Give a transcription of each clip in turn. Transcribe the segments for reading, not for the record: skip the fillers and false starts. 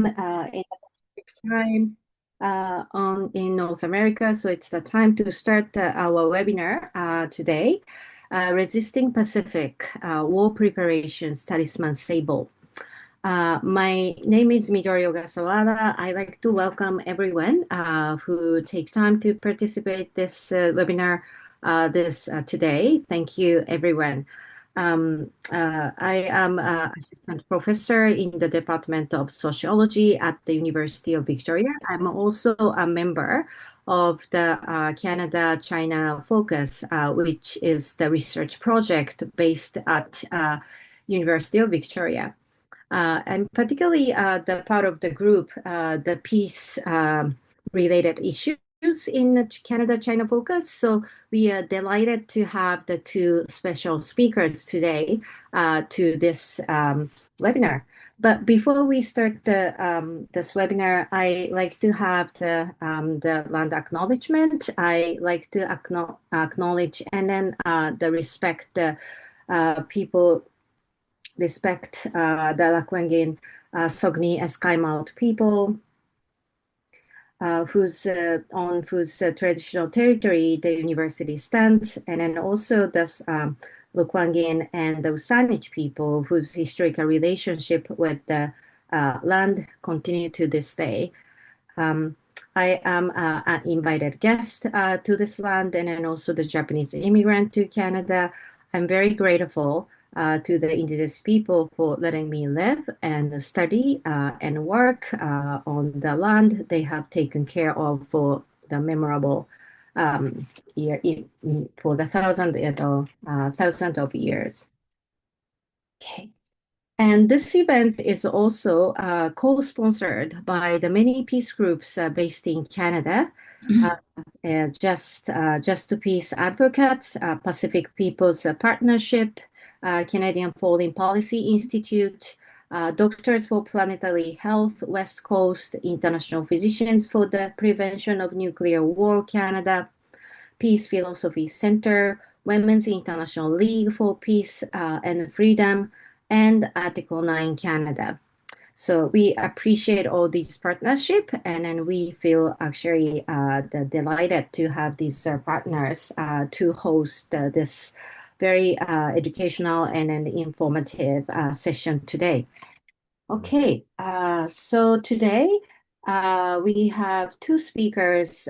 p.m. In the Pacific time in North America. So it's the time to start our webinar today, Resisting Pacific War Preparations, Talisman Sabre. My name is Midori Ogasawara. I like to welcome everyone who takes time to participate this webinar today. Thank you, everyone. I am an assistant professor in the Department of Sociology at the University of Victoria. I'm also a member of the Canada-China Focus, which is the research project based at University of Victoria. And particularly the part of the group, the peace related issues in the Canada-China Focus. So we are delighted to have the two special speakers today to this webinar. But before we start this webinar, I like to have the land acknowledgement. I like to acknowledge and then the respect the people respect the Lakwangan Sogni Esquimalt people on whose traditional territory the university stands, and then also the Lukwangan and the Usanich people whose historical relationship with the land continue to this day. I am an invited guest to this land and then also the Japanese immigrant to Canada. I'm very grateful to the indigenous people for letting me live and study and work on the land they have taken care of for the memorable year for the thousands of years. Okay. And this event is also co-sponsored by the many peace groups based in Canada, Just to Peace Advocates, Pacific People's Partnership, Canadian Foreign Policy Institute, Doctors for Planetary Health, West Coast, International Physicians for the Prevention of Nuclear War Canada, Peace Philosophy Center, Women's International League for Peace and Freedom, and Article 9 Canada. So we appreciate all these partnership, and then we feel actually delighted to have these partners to host this very educational and an informative session today. Okay, so today we have two speakers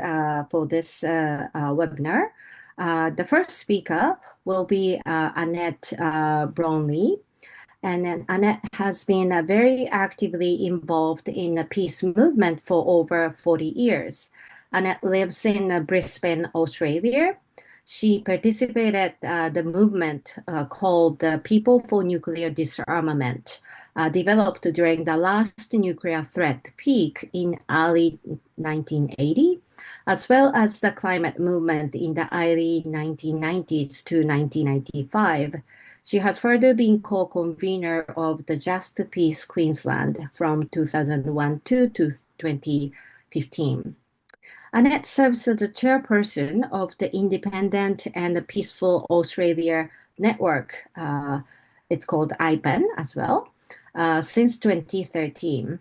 for this webinar. The first speaker will be Annette Brownlie. And then Annette has been very actively involved in the peace movement for over 40 years. Annette lives in Brisbane, Australia. She participated the movement called the People for Nuclear Disarmament, developed during the last nuclear threat peak in early 1980, as well as the climate movement in the early 1990s to 1995. She has further been co-convener of the Just Peace Queensland from 2001 to 2015. Annette serves as the chairperson of the Independent and Peaceful Australia Network. It's called IPAN as well, since 2013.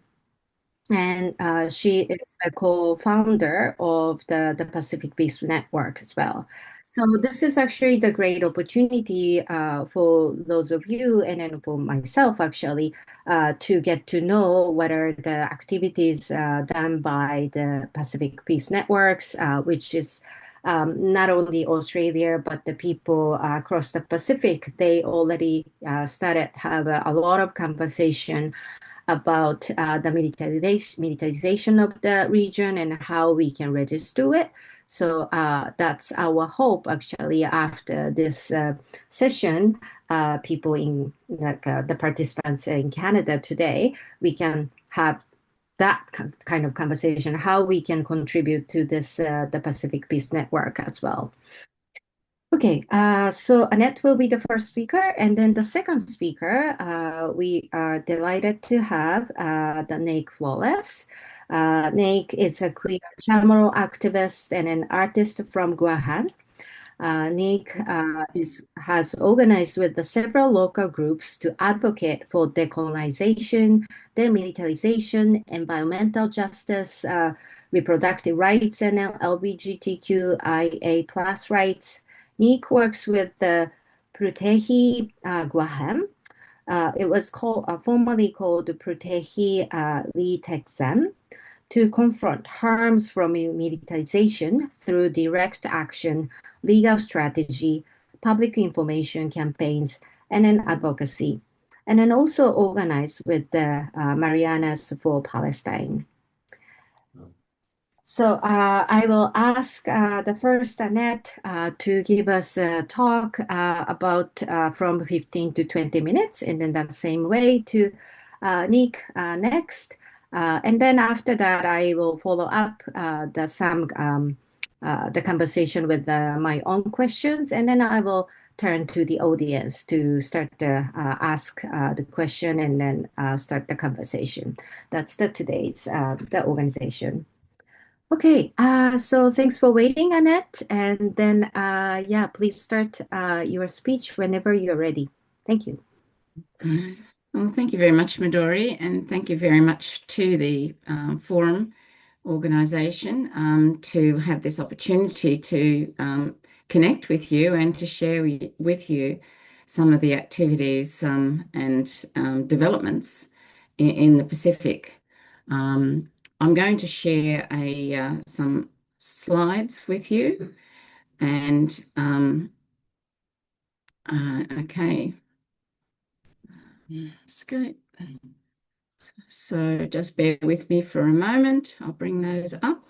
And she is a co-founder of the Pacific Peace Network as well. So this is actually the great opportunity for those of you and then for myself actually to get to know what are the activities done by the Pacific Peace Networks, which is not only Australia, but the people across the Pacific. They already started have a lot of conversation about the militarization of the region and how we can register it. So that's our hope actually after this session, people in like the participants in Canada today, we can have that kind of conversation, how we can contribute to this the Pacific Peace Network as well. Okay, so Annette will be the first speaker, and then the second speaker, we are delighted to have the Nake Flawless. Nake is a queer chamorro activist and an artist from Guahan. Nick has organized with the several local groups to advocate for decolonization, demilitarization, environmental justice, reproductive rights, and LGBTQIA plus rights. Nick works with the Prutehi Guaham. It was formerly called Prutehi Lee Texan to confront harms from militarization through direct action, legal strategy, public information campaigns, and then advocacy. And then also organized with the Marianas for Palestine. So I will ask the first Annette to give us a talk about from 15 to 20 minutes, and then that same way to Nick next. And then after that, I will follow up the conversation with my own questions, and then I will turn to the audience to start to ask the question and then start the conversation. That's the organization. Okay, so thanks for waiting, Annette. And then, yeah, please start your speech whenever you're ready. Thank you. Well, thank you very much, Midori, and thank you very much to the Forum organisation to have this opportunity to connect with you and to share with you some of the activities and developments in the Pacific. I'm going to share some slides with you, and okay, Skype. So just bear with me for a moment. I'll bring those up.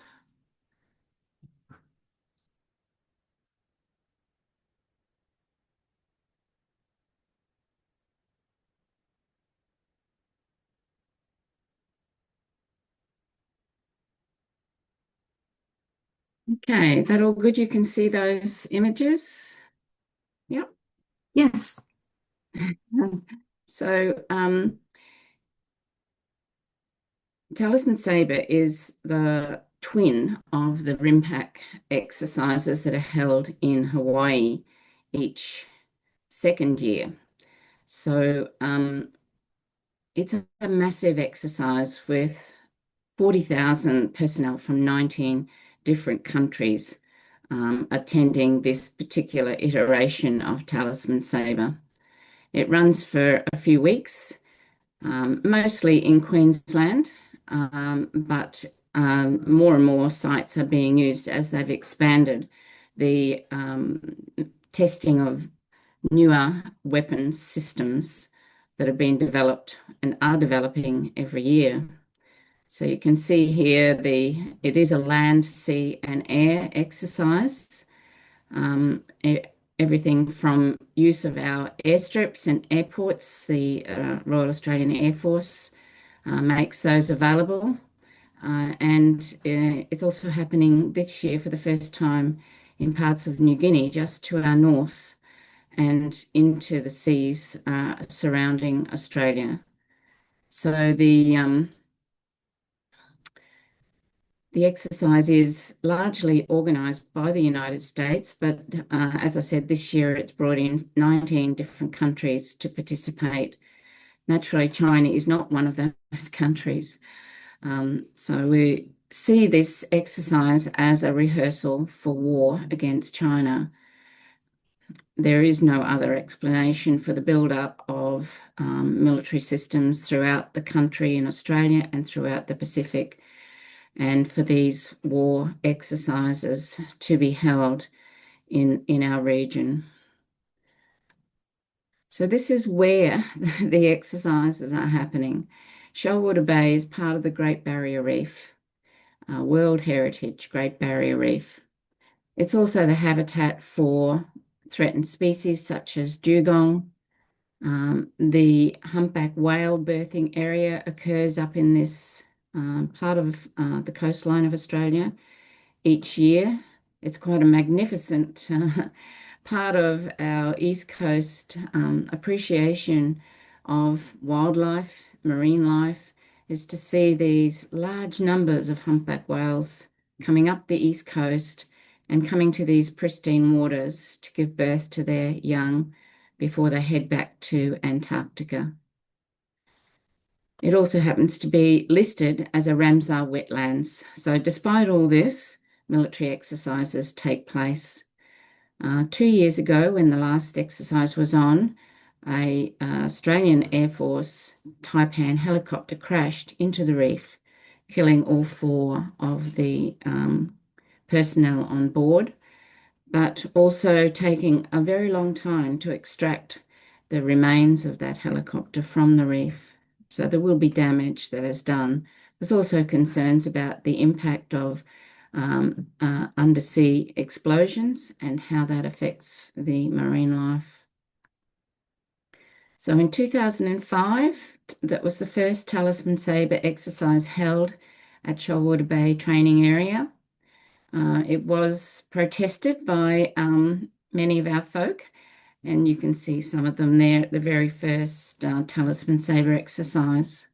Okay, that all good? You can see those images? Yep. Yes. So Talisman Sabre is the twin of the RIMPAC exercises that are held in Hawaii each second year. So it's a massive exercise with 40,000 personnel from 19 different countries attending this particular iteration of Talisman Sabre. It runs for a few weeks, mostly in Queensland, but more and more sites are being used as they've expanded the testing of newer weapons systems that have been developed and are developing every year. So you can see here it is a land, sea, and air exercise. Everything from use of our airstrips and airports, the Royal Australian Air Force makes those available. And it's also happening this year for the first time in parts of New Guinea, just to our north, and into the seas surrounding Australia. So the exercise is largely organised by the United States, but as I said, this year it's brought in 19 different countries to participate. Naturally, China is not one of those countries. So we see this exercise as a rehearsal for war against China. There is no other explanation for the build-up of military systems throughout the country in Australia and throughout the Pacific, and for these war exercises to be held in our region. So this is where the exercises are happening. Shoalwater Bay is part of the Great Barrier Reef, World Heritage Great Barrier Reef. It's also the habitat for threatened species such as dugong. The humpback whale birthing area occurs up in this part of the coastline of Australia each year. It's quite a magnificent part of our East Coast appreciation of wildlife, marine life, is to see these large numbers of humpback whales coming up the East Coast and coming to these pristine waters to give birth to their young before they head back to Antarctica. It also happens to be listed as a Ramsar wetlands. So despite all this, military exercises take place. 2 years ago, when the last exercise was on, a Australian Air Force Taipan helicopter crashed into the reef, killing all 4 of the personnel on board, but also taking a very long time to extract the remains of that helicopter from the reef. So there will be damage that is done. There's also concerns about the impact of undersea explosions and how that affects the marine life. So in 2005, that was the first Talisman Sabre exercise held at Shoalwater Bay training area. It was protested by many of our folk, and you can see some of them there at the very first Talisman Sabre exercise.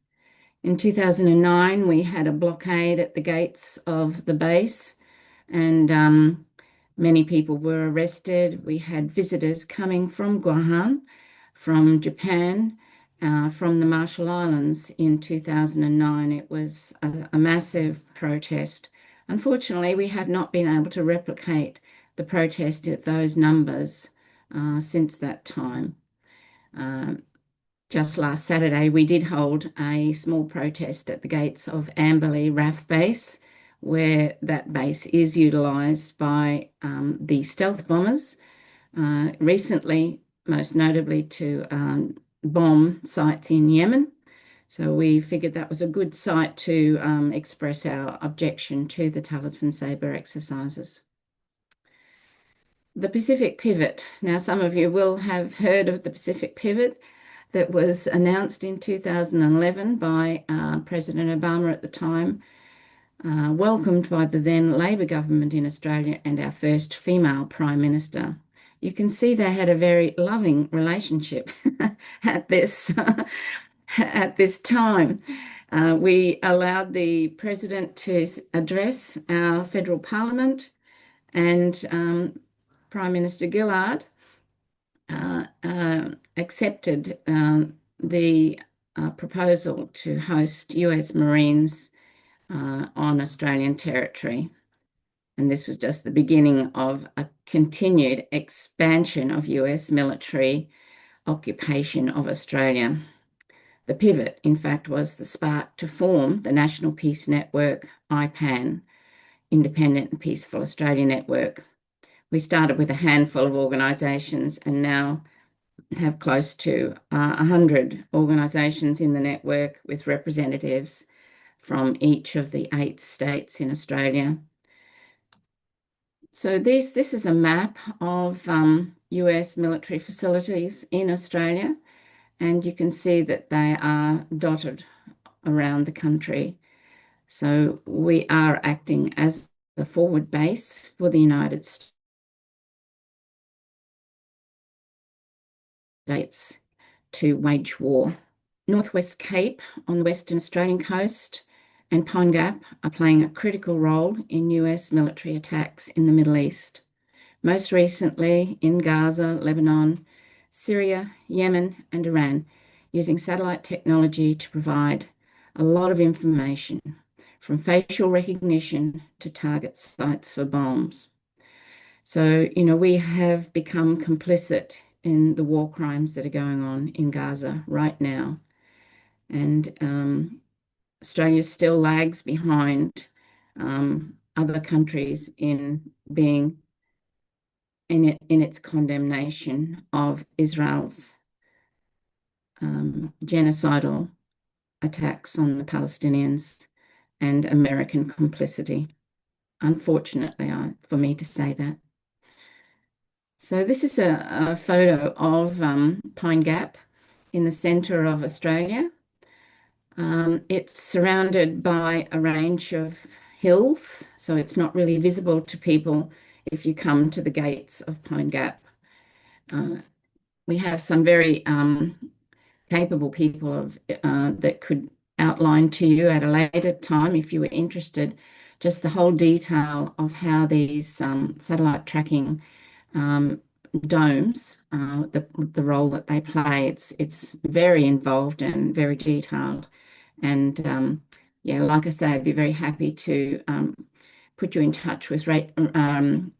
In 2009, we had a blockade at the gates of the base, and many people were arrested. We had visitors coming from Guam, from Japan, from the Marshall Islands in 2009. It was a massive protest. Unfortunately, we have not been able to replicate the protest at those numbers since that time. Just last Saturday, we did hold a small protest at the gates of Amberley RAF base, where that base is utilised by the stealth bombers, recently, most notably to bomb sites in Yemen. So we figured that was a good site to express our objection to the Talisman Sabre exercises. The Pacific Pivot. Now, some of you will have heard of the Pacific Pivot that was announced in 2011 by President Obama at the time, welcomed by the then Labor government in Australia and our first female Prime Minister. You can see they had a very loving relationship at this time. We allowed the President to address our federal parliament, and Prime Minister Gillard accepted the proposal to host US Marines on Australian territory. And this was just the beginning of a continued expansion of US military occupation of Australia. The pivot, in fact, was the spark to form the National Peace Network, IPAN, Independent and Peaceful Australia Network. We started with a handful of organisations and now have close to 100 organisations in the network with representatives from each of the 8 states in Australia. So this is a map of US military facilities in Australia, and you can see that they are dotted around the country. So we are acting as the forward base for the United States to wage war. Northwest Cape on the Western Australian coast and Pine Gap are playing a critical role in US military attacks in the Middle East. Most recently in Gaza, Lebanon, Syria, Yemen, and Iran, using satellite technology to provide a lot of information, from facial recognition to target sites for bombs. So, we have become complicit in the war crimes that are going on in Gaza right now. And Australia still lags behind other countries in being in its condemnation of Israel's genocidal attacks on the Palestinians and American complicity. Unfortunately, for me to say that. So this is a photo of Pine Gap in the centre of Australia. It's surrounded by a range of hills, so it's not really visible to people if you come to the gates of Pine Gap. We have some very capable people that could outline to you at a later time, if you were interested, just the whole detail of how these satellite tracking um, domes, the role that they play. It's very involved and very detailed. And yeah, like I say, I'd be very happy to put you in touch with Mr.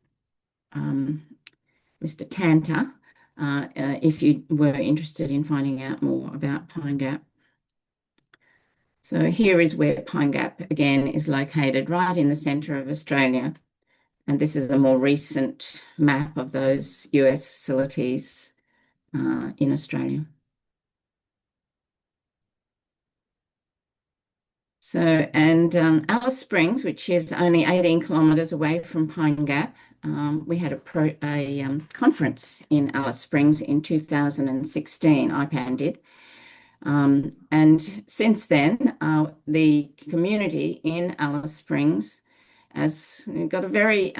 Tanter if you were interested in finding out more about Pine Gap. So here is where Pine Gap again is located, right in the centre of Australia. And this is a more recent map of those US facilities in Australia. So, and Alice Springs, which is only 18 kilometres away from Pine Gap, we had a conference in Alice Springs in 2016, IPAN did. And since then, the community in Alice Springs has got a very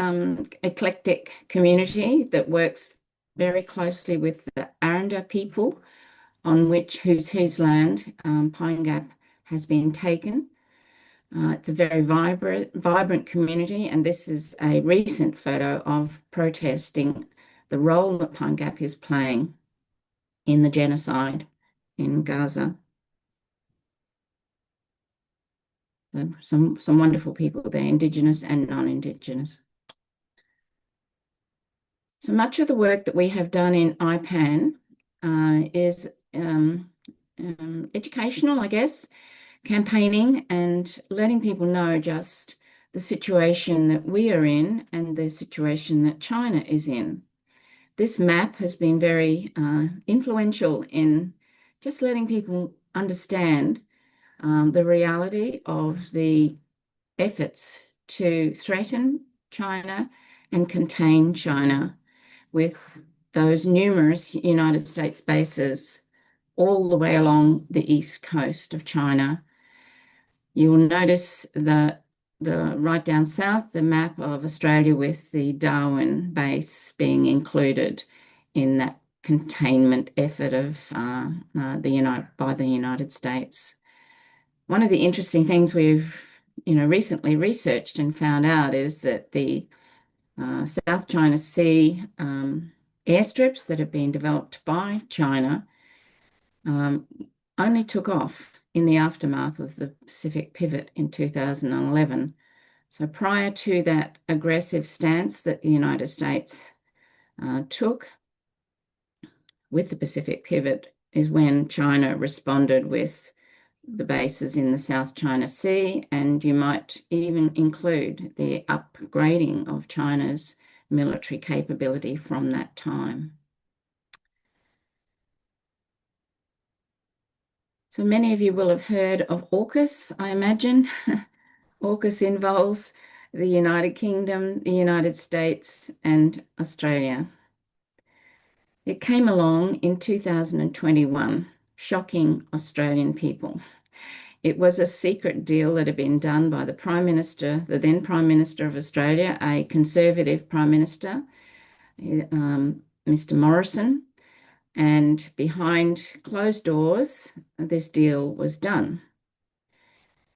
eclectic community that works very closely with the Aranda people on whose land Pine Gap has been taken. It's a very vibrant community, and this is a recent photo of protesting the role that Pine Gap is playing in the genocide in Gaza. So some wonderful people there, Indigenous and non-Indigenous. So much of the work that we have done in IPAN is educational, I guess, campaigning and letting people know just the situation that we are in and the situation that China is in. This map has been very influential in just letting people understand the reality of the efforts to threaten China and contain China with those numerous United States bases all the way along the east coast of China. You will notice the right down south, the map of Australia with the Darwin base being included in that containment effort of by the United States. One of the interesting things we've recently researched and found out is that the South China Sea airstrips that have been developed by China only took off in the aftermath of the Pacific pivot in 2011. So prior to that aggressive stance that the United States took with the Pacific pivot is when China responded with the bases in the South China Sea, and you might even include the upgrading of China's military capability from that time. So many of you will have heard of AUKUS, I imagine. AUKUS involves the United Kingdom, the United States, and Australia. It came along in 2021, shocking Australian people. It was a secret deal that had been done by the Prime Minister, the then Prime Minister of Australia, a Conservative Prime Minister, Mr. Morrison, and behind closed doors, this deal was done.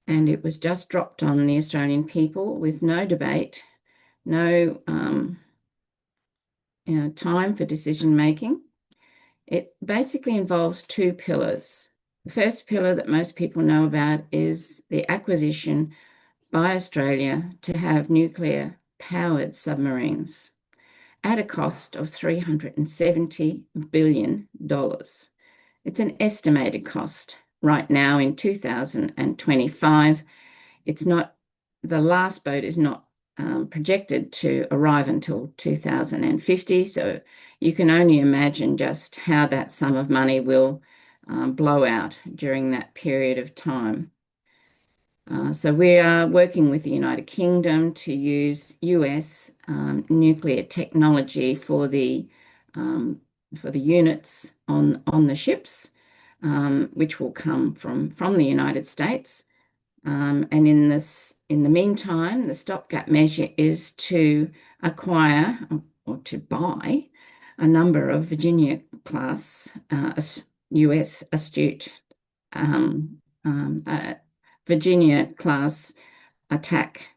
And it was just dropped on the Australian people with no debate, no time for decision making. It basically involves two pillars. The first pillar that most people know about is the acquisition by Australia to have nuclear-powered submarines at a cost of $370 billion. It's an estimated cost. Right now in 2025, it's not, the last boat is not projected to arrive until 2050. So you can only imagine just how that sum of money will blow out during that period of time. So we are working with the United Kingdom to use US nuclear technology for the units on the ships, which will come from the United States. And in the meantime, the stopgap measure is to acquire or to buy a number of Virginia-class US astute Virginia-class attack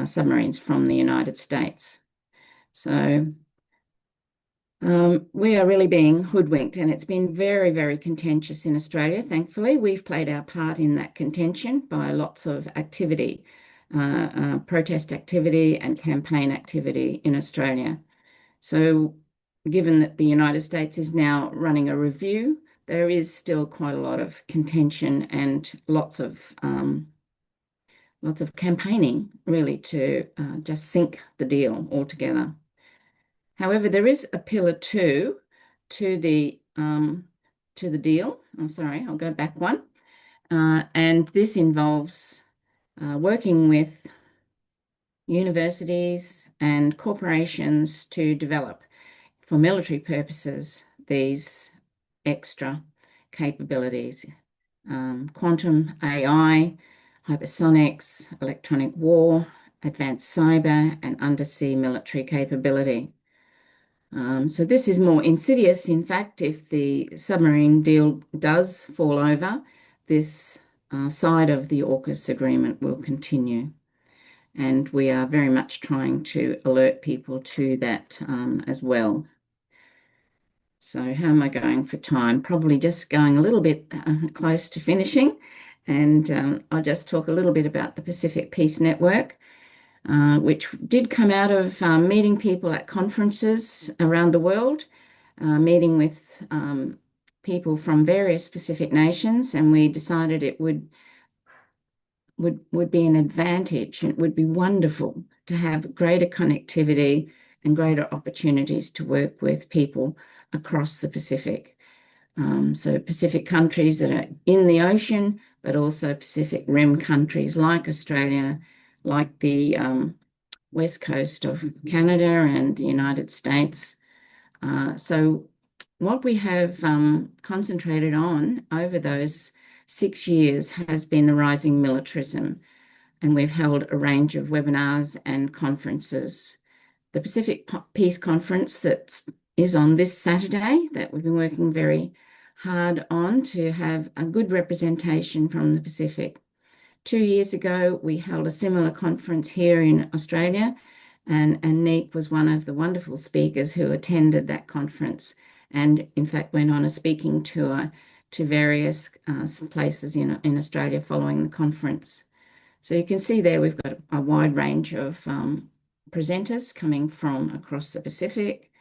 submarines from the United States. So we are really being hoodwinked, and it's been very, very contentious in Australia. Thankfully, we've played our part in that contention by lots of activity, protest activity and campaign activity in Australia. So given that the United States is now running a review, there is still quite a lot of contention and lots of campaigning really to just sink the deal altogether. However, there is a pillar 2 to the deal. I'm sorry, I'll go back one. And this involves working with universities and corporations to develop, for military purposes, these extra capabilities. Quantum AI, hypersonics, electronic war, advanced cyber, and undersea military capability. So this is more insidious. In fact, if the submarine deal does fall over, this side of the AUKUS agreement will continue. And we are very much trying to alert people to that as well. So how am I going for time? Probably just going a little bit close to finishing. And I'll just talk a little bit about the Pacific Peace Network, which did come out of meeting people at conferences around the world, meeting with people from various Pacific nations, and we decided it would be an advantage. It would be wonderful to have greater connectivity and greater opportunities to work with people across the Pacific. So Pacific countries that are in the ocean, but also Pacific Rim countries like Australia, like the west coast of Canada and the United States. So what we have concentrated on over those 6 years has been the rising militarism, and we've held a range of webinars and conferences. The Pacific Peace Conference that is on this Saturday, that we've been working very hard on to have a good representation from the Pacific. 2 years ago, we held a similar conference here in Australia, and Nick was one of the wonderful speakers who attended that conference, and in fact went on a speaking tour to various places in Australia following the conference. So you can see there we've got a wide range of presenters coming from across the Pacific.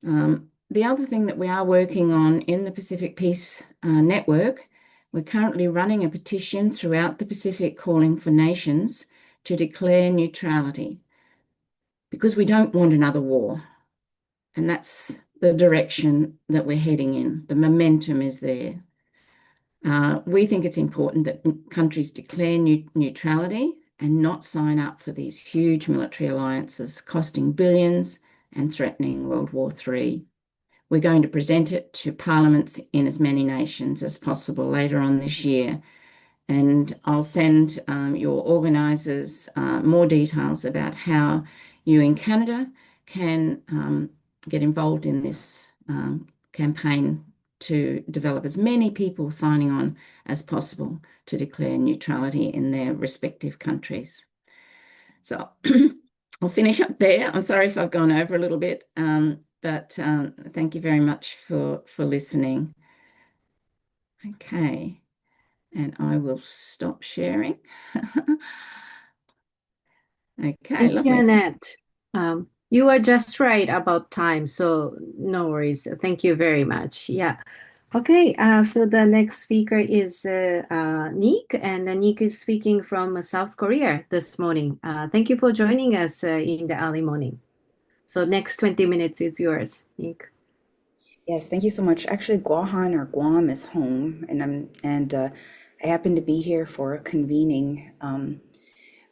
The other thing that we are working on in the Pacific Peace Network, we're currently running a petition throughout the Pacific calling for nations to declare neutrality, because we don't want another war. And that's the direction that we're heading in. The momentum is there. We think it's important that countries declare neutrality and not sign up for these huge military alliances costing billions and threatening World War III. We're going to present it to parliaments in as many nations as possible later on this year. And I'll send your organisers more details about how you in Canada can get involved in this campaign to develop as many people signing on as possible to declare neutrality in their respective countries. So I'll finish up there. I'm sorry if I've gone over a little bit, but thank you very much for listening. Okay, and I will stop sharing. Okay, Thank lovely. you, Annette. You are just right about time, so no worries. Thank you very much. Yeah. Okay, so the next speaker is Nick, and Nick is speaking from South Korea this morning. Thank you for joining us in the early morning. So next 20 minutes is yours, Nick. Yes, thank you so much. Actually, Guahan or Guam is home, and I happen to be here for a convening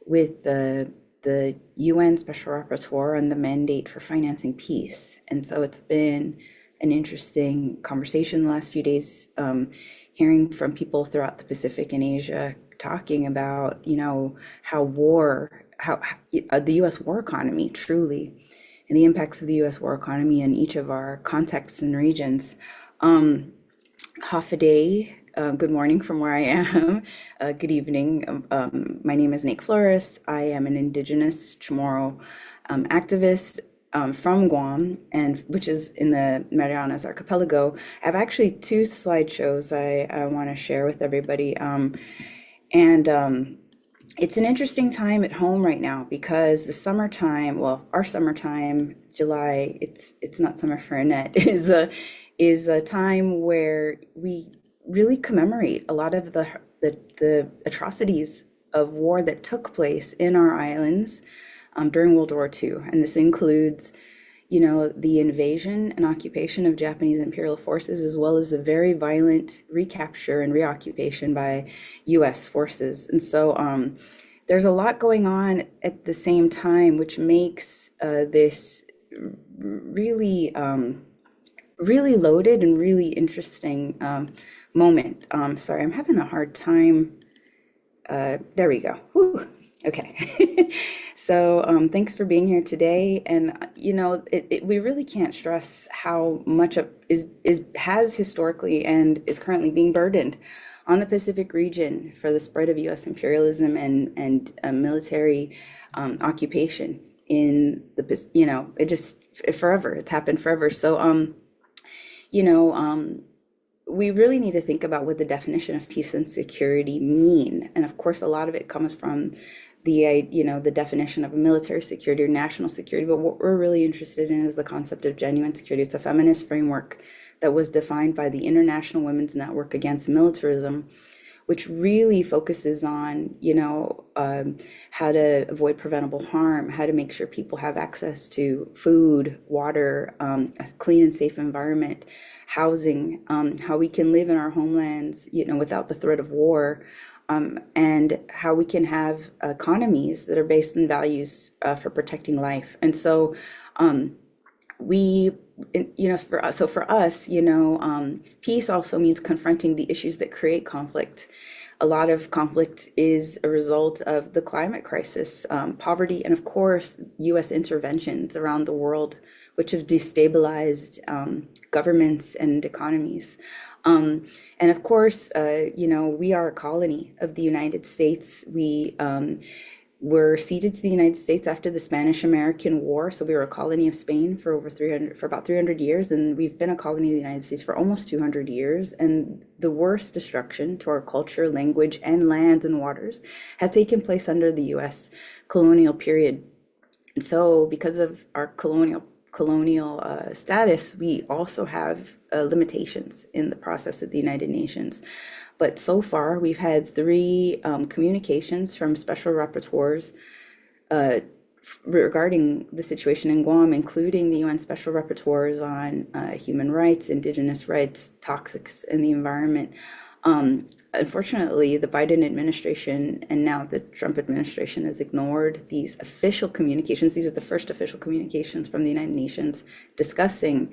with the UN Special Rapporteur on the mandate for financing peace. And so it's been an interesting conversation the last few days, hearing from people throughout the Pacific and Asia talking about, how the U.S. war economy truly, and the impacts of the U.S. war economy in each of our contexts and regions. Half a day good morning from where I am. Good evening. My name is Nate Flores. I am an Indigenous Chamorro activist from Guam, and which is in the Marianas Archipelago. I have actually two slideshows I want to share with everybody. And It's an interesting time at home right now because the summertime, well, our summertime, July, it's not summer for Annette, is a time where we really commemorate a lot of the atrocities of war that took place in our islands during World War II. And this includes, you know, the invasion and occupation of Japanese imperial forces, as well as the very violent recapture and reoccupation by US forces. And so there's a lot going on at the same time, which makes this really, really loaded and really interesting moment. Sorry, I'm having a hard time. There we go. Whew. Okay. So thanks for being here today. And you know, we really can't stress how much of has historically and is currently being burdened on the Pacific region for the spread of U.S. imperialism and military occupation in the, you know, it just forever. It's happened forever. So you know, we really need to think about what the definition of peace and security mean. And of course, a lot of it comes from the, you know, the definition of military security or national security. But what we're really interested in is the concept of genuine security. It's a feminist framework that was defined by the International Women's Network Against Militarism, which really focuses on, you know, how to avoid preventable harm, how to make sure people have access to food, water, a clean and safe environment, housing, how we can live in our homelands, you know, without the threat of war, and how we can have economies that are based on values for protecting life. And so we, you know, for us, you know, peace also means confronting the issues that create conflict. A lot of conflict is a result of the climate crisis, poverty, and of course, U.S. interventions around the world, which have destabilized governments and economies. And of course, you know, we are a colony of the United States. We were ceded to the United States after the Spanish-American War. So we were a colony of Spain for about 300 years. And we've been a colony of the United States for almost 200 years. And the worst destruction to our culture, language, and lands and waters have taken place under the U.S. colonial period. And so because of our colonial status, we also have limitations in the process of the United Nations. But so far, we've had 3 communications from special rapporteurs regarding the situation in Guam, including the UN special rapporteurs on human rights, indigenous rights, toxics in the environment. Unfortunately, the Biden administration and now the Trump administration has ignored these official communications. These are the first official communications from the United Nations discussing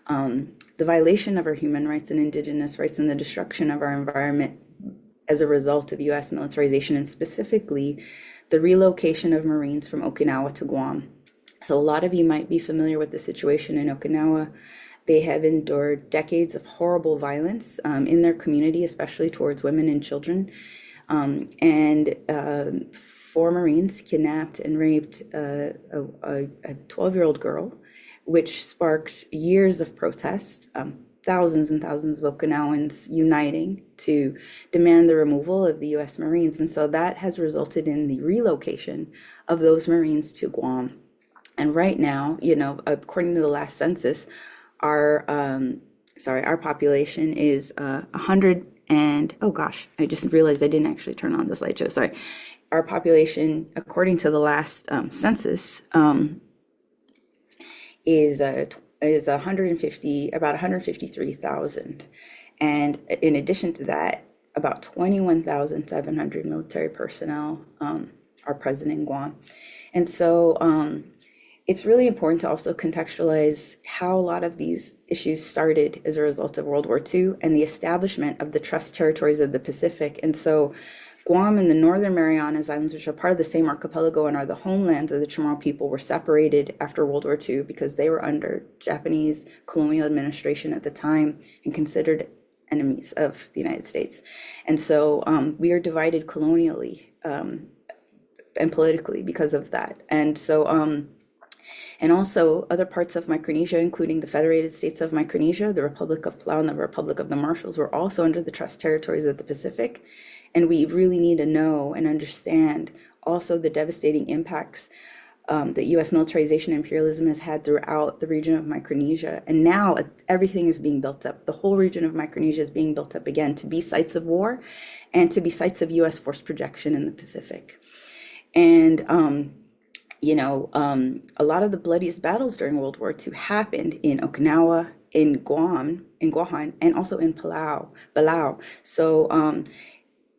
the violation of our human rights and indigenous rights and the destruction of our environment as a result of U.S. militarization, and specifically the relocation of Marines from Okinawa to Guam. So a lot of you might be familiar with the situation in Okinawa. They have endured decades of horrible violence in their community, especially towards women and children. And 4 Marines kidnapped and raped a 12-year-old girl, which sparked years of protest, thousands and thousands of Okinawans uniting to demand the removal of the U.S. Marines. And so that has resulted in the relocation of those Marines to Guam. And right now, you know, according to the last census, our population is 100 and, oh gosh, I just realized I didn't actually turn on the slideshow, sorry. Our population, according to the last census, is 150, about 153,000. And in addition to that, about 21,700 military personnel are present in Guam. And so it's really important to also contextualize how a lot of these issues started as a result of World War II and the establishment of the Trust Territories of the Pacific. And so Guam and the Northern Marianas Islands, which are part of the same archipelago and are the homelands of the Chamorro people, were separated after World War II because they were under Japanese colonial administration at the time and considered enemies of the United States. And so we are divided colonially and politically because of that. And so, and also other parts of Micronesia, including the Federated States of Micronesia, the Republic of Palau, and the Republic of the Marshalls, were also under the Trust Territories of the Pacific. And we really need to know and understand also the devastating impacts that U.S. militarization and imperialism has had throughout the region of Micronesia. And now everything is being built up. The whole region of Micronesia is being built up again to be sites of war and to be sites of U.S. force projection in the Pacific. And, a lot of the bloodiest battles during World War II happened in Okinawa, in Guam, in Guam, and also in Palau. So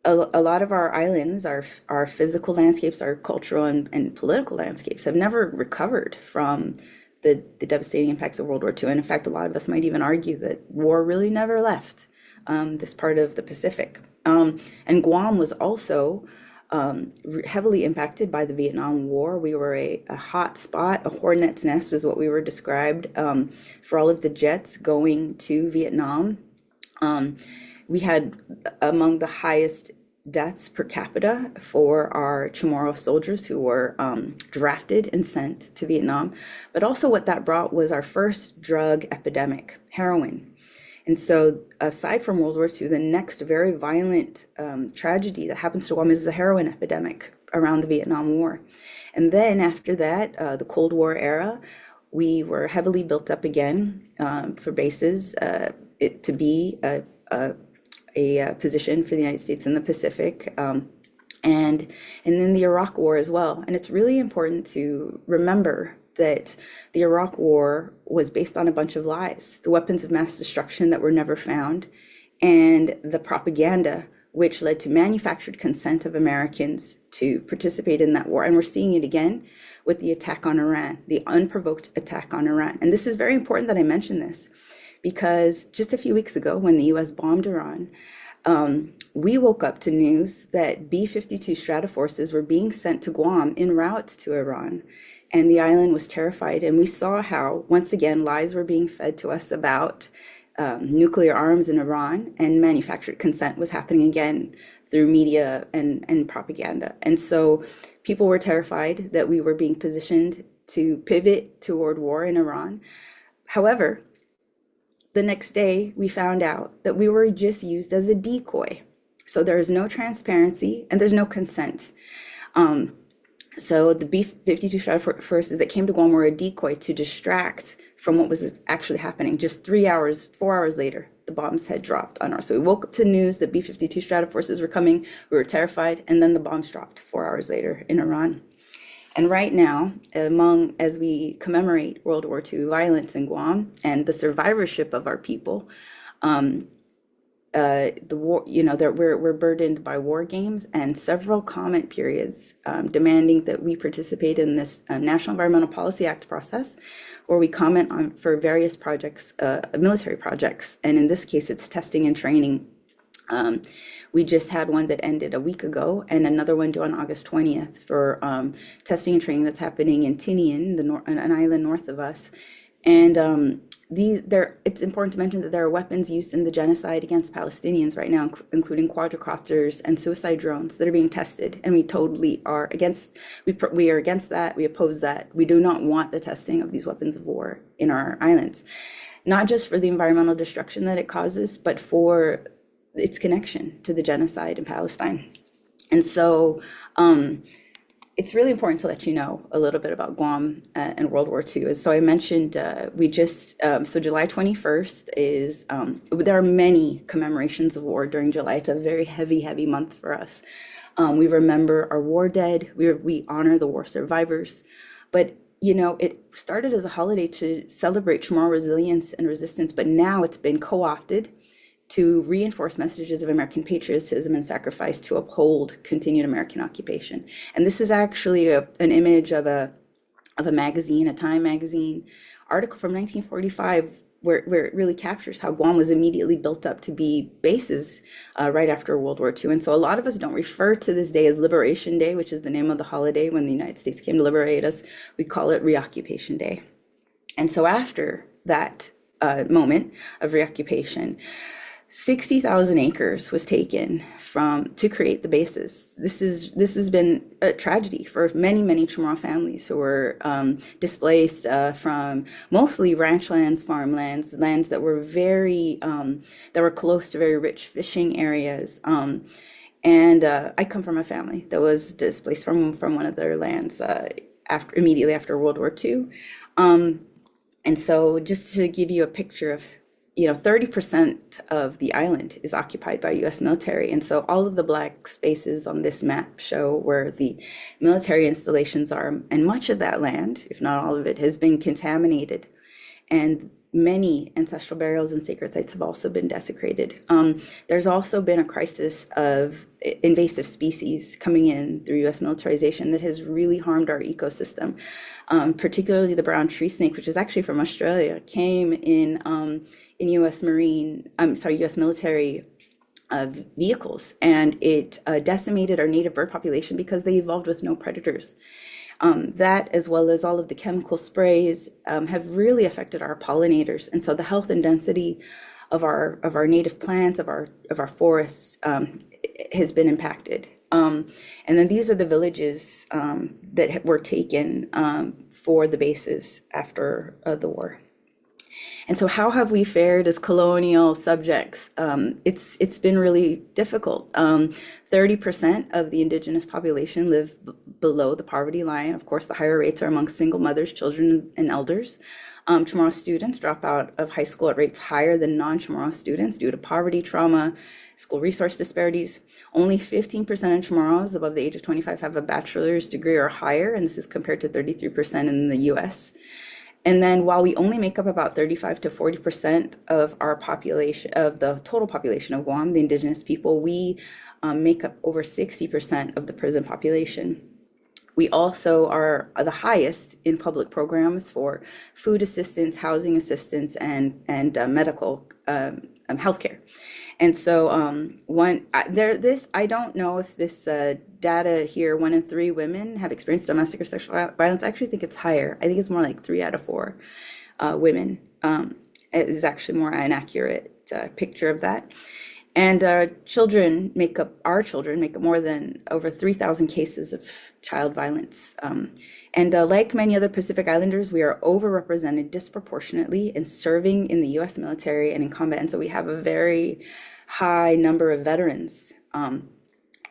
a lot of our islands, our physical landscapes, our cultural and political landscapes have never recovered from the devastating impacts of World War II. And in fact, a lot of us might even argue that war really never left this part of the Pacific. And Guam was also heavily impacted by the Vietnam War. We were a hot spot, a hornet's nest was what we were described for all of the jets going to Vietnam. We had among the highest deaths per capita for our Chamorro soldiers who were drafted and sent to Vietnam. But also what that brought was our first drug epidemic, heroin. And so aside from World War II, the next very violent tragedy that happens to Guam is the heroin epidemic around the Vietnam War. And then after that, the Cold War era, we were heavily built up again for bases to be a position for the United States in the Pacific, and then the Iraq War as well. And it's really important to remember that the Iraq War was based on a bunch of lies, the weapons of mass destruction that were never found, and the propaganda which led to manufactured consent of Americans to participate in that war. And we're seeing it again with the attack on Iran, the unprovoked attack on Iran. And this is very important that I mention this, because just a few weeks ago when the US bombed Iran, we woke up to news that B-52 Stratoforces were being sent to Guam en route to Iran, and the island was terrified. And we saw how, once again, lies were being fed to us about nuclear arms in Iran, and manufactured consent was happening again through media and propaganda. And so people were terrified that we were being positioned to pivot toward war in Iran. However, the next day, we found out that we were just used as a decoy. So there is no transparency and there's no consent. So the B-52 Stratoforces that came to Guam were a decoy to distract from what was actually happening. Just 4 hours later, the bombs had dropped on us. So we woke up to news that B-52 Stratoforces were coming. We were terrified, and then the bombs dropped 4 hours later in Iran. And right now, as we commemorate World War II violence in Guam and the survivorship of our people, the war, we're burdened by war games and several comment periods demanding that we participate in this National Environmental Policy Act process, where we comment on for various projects, military projects, and in this case, it's testing and training. We just had one that ended a week ago, and another one due on August 20th for testing and training that's happening in Tinian, an island north of us. And it's important to mention that there are weapons used in the genocide against Palestinians right now, including quadricopters and suicide drones that are being tested. And we totally are against. We are against that. We oppose that. We do not want the testing of these weapons of war in our islands, not just for the environmental destruction that it causes, but for its connection to the genocide in Palestine. And so it's really important to let you know a little bit about Guam and World War II. And so I mentioned so July 21st is, there are many commemorations of war during July. It's a very heavy month for us. We remember our war dead, we honor the war survivors, but it started as a holiday to celebrate Chamorro resilience and resistance, but now it's been co-opted to reinforce messages of American patriotism and sacrifice to uphold continued American occupation. And this is actually an image of a magazine, a Time magazine article from 1945, where it really captures how Guam was immediately built up to be bases right after World War II. And so a lot of us don't refer to this day as Liberation Day, which is the name of the holiday when the United States came to liberate us. We call it Reoccupation Day. And so after that moment of reoccupation, 60,000 acres was taken to create the bases. This has been a tragedy for many Chamorro families who were displaced from mostly ranch lands, farmlands, lands that were that were close to very rich fishing areas. And I come from a family that was displaced from one of their lands immediately after World War II. And so just to give you a picture of, 30% of the island is occupied by US military. And so all of the black spaces on this map show where the military installations are, and much of that land, if not all of it, has been contaminated. And many ancestral burials and sacred sites have also been desecrated. There's also been a crisis of invasive species coming in through US militarization that has really harmed our ecosystem. Particularly the brown tree snake, which is actually from Australia, came in US military vehicles, and it decimated our native bird population because they evolved with no predators. That, as well as all of the chemical sprays, have really affected our pollinators, and so the health and density of our native plants, of our forests, has been impacted. And then these are the villages that were taken for the bases after the war. And so how have we fared as colonial subjects? It's been really difficult. 30% of the indigenous population live below the poverty line. Of course, the higher rates are among single mothers, children, and elders. Chamorro students drop out of high school at rates higher than non-Chamorro students due to poverty, trauma, school resource disparities. Only 15% of Chamorros above the age of 25 have a bachelor's degree or higher, and this is compared to 33% in the US. And then while we only make up about 35 to 40% of our population, of the total population of Guam, the indigenous people, we make up over 60% of the prison population. We also are the highest in public programs for food assistance, housing assistance, and medical healthcare. And so I don't know if this data here, 1 in 3 women have experienced domestic or sexual violence. I actually think it's higher. I think it's more like 3 out of 4 women. It is actually more an accurate picture of that. And our children make up more than over 3,000 cases of child violence. And like many other Pacific Islanders, we are overrepresented disproportionately in serving in the US military and in combat. And so we have a very high number of veterans.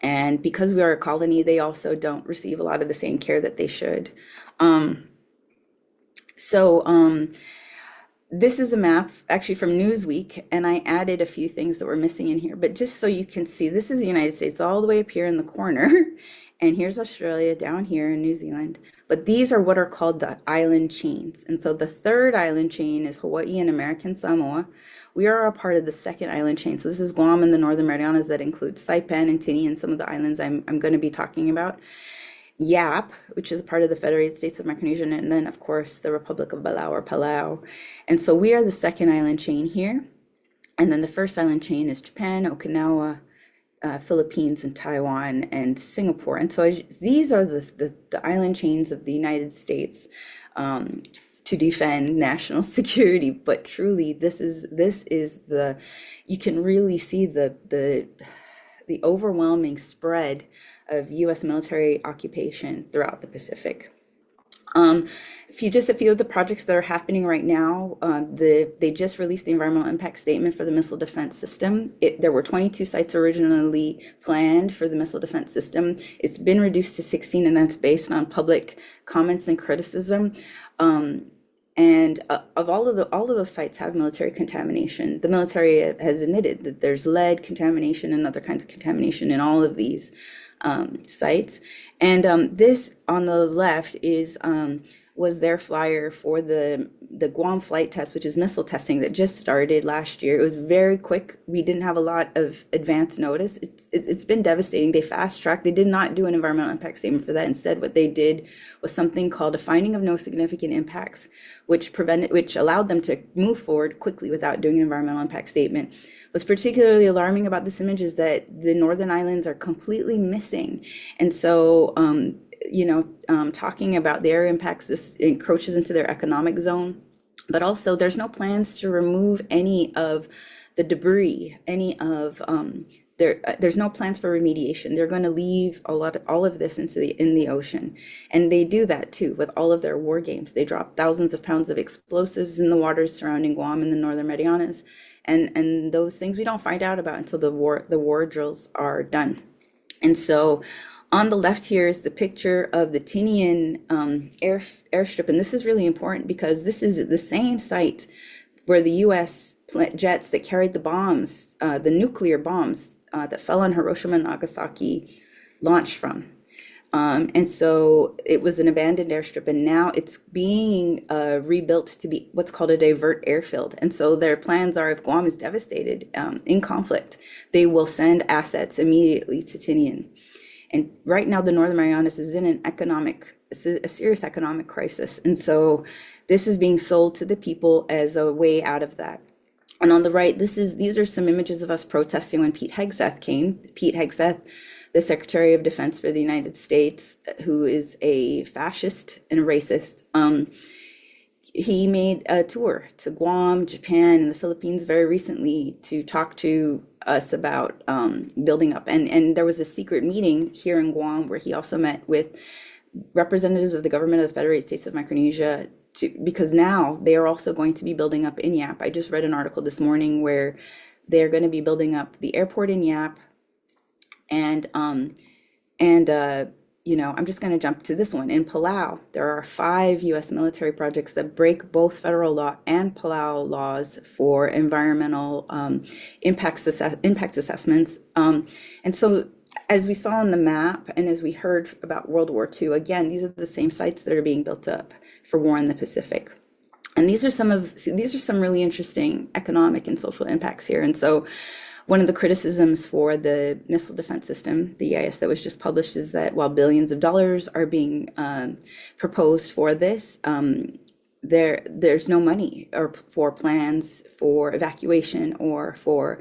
And because we are a colony, they also don't receive a lot of the same care that they should. This is a map actually from Newsweek, and I added a few things that were missing in here, but just so you can see, this is the United States all the way up here in the corner, and here's Australia down here in New Zealand, but these are what are called the island chains. And so the third island chain is Hawaii and American Samoa. We are a part of the second island chain. So this is Guam and the Northern Marianas that includes Saipan and Tini and some of the islands I'm going to be talking about. Yap, which is a part of the Federated States of Micronesia, and then, of course, the Republic of Palau. And so we are the second island chain here. And then the first island chain is Japan, Okinawa, Philippines, and Taiwan, and Singapore. And so these are the island chains of the United States to defend national security. But truly, this is you can really see the overwhelming spread of US military occupation throughout the Pacific. A few of the projects that are happening right now, they just released the environmental impact statement for the missile defense system. There were 22 sites originally planned for the missile defense system. It's been reduced to 16, and that's based on public comments and criticism. And of all of those sites have military contamination. The military has admitted that there's lead contamination and other kinds of contamination in all of these sites. And this on the left was their flyer for the Guam flight test, which is missile testing that just started last year. It was very quick. We didn't have a lot of advance notice. It's been devastating. They fast-tracked. They did not do an environmental impact statement for that. Instead, what they did was something called a finding of no significant impacts, which allowed them to move forward quickly without doing an environmental impact statement. What's particularly alarming about this image is that the Northern Islands are completely missing. And so, talking about their impacts, this encroaches into their economic zone. But also, there's no plans to remove any of the debris, any of there's no plans for remediation. They're going to leave all of this in the ocean, and they do that too with all of their war games. They drop thousands of pounds of explosives in the waters surrounding Guam and the Northern Marianas, and those things we don't find out about until the war drills are done. And so on the left here is the picture of the Tinian airstrip. And this is really important because this is the same site where the US jets that carried the bombs, the nuclear bombs that fell on Hiroshima and Nagasaki, launched from. And so it was an abandoned airstrip, and now it's being rebuilt to be what's called a divert airfield. And so their plans are, if Guam is devastated in conflict, they will send assets immediately to Tinian. And right now, the Northern Marianas is in a serious economic crisis. And so this is being sold to the people as a way out of that. And on the right, these are some images of us protesting when Pete Hegseth came. Pete Hegseth, the Secretary of Defense for the United States, who is a fascist and a racist, he made a tour to Guam, Japan, and the Philippines very recently to talk to us about building up. And there was a secret meeting here in Guam where he also met with representatives of the government of the Federated States of Micronesia, because now they are also going to be building up in Yap. I just read an article this morning where they're going to be building up the airport in Yap, and I'm just going to jump to this one. In Palau, there are 5 U.S. military projects that break both federal law and Palau laws for environmental impact assessments. And so, as we saw on the map, and as we heard about World War II, again, these are the same sites that are being built up for war in the Pacific. And these are some really interesting economic and social impacts here. And so, one of the criticisms for the missile defense system, the EIS that was just published, is that while billions of dollars are being proposed for this, there's no money or for plans for evacuation or for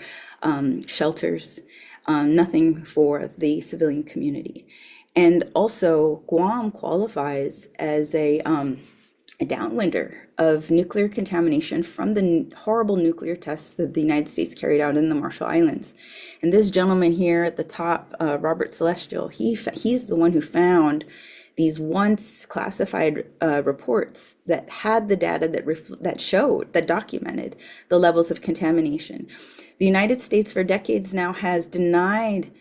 shelters, nothing for the civilian community. And also, Guam qualifies as a downwinder of nuclear contamination from the horrible nuclear tests that the United States carried out in the Marshall Islands. And this gentleman here at the top, Robert Celestial, he's the one who found these once classified reports that had the data that documented the levels of contamination. The United States for decades now has denied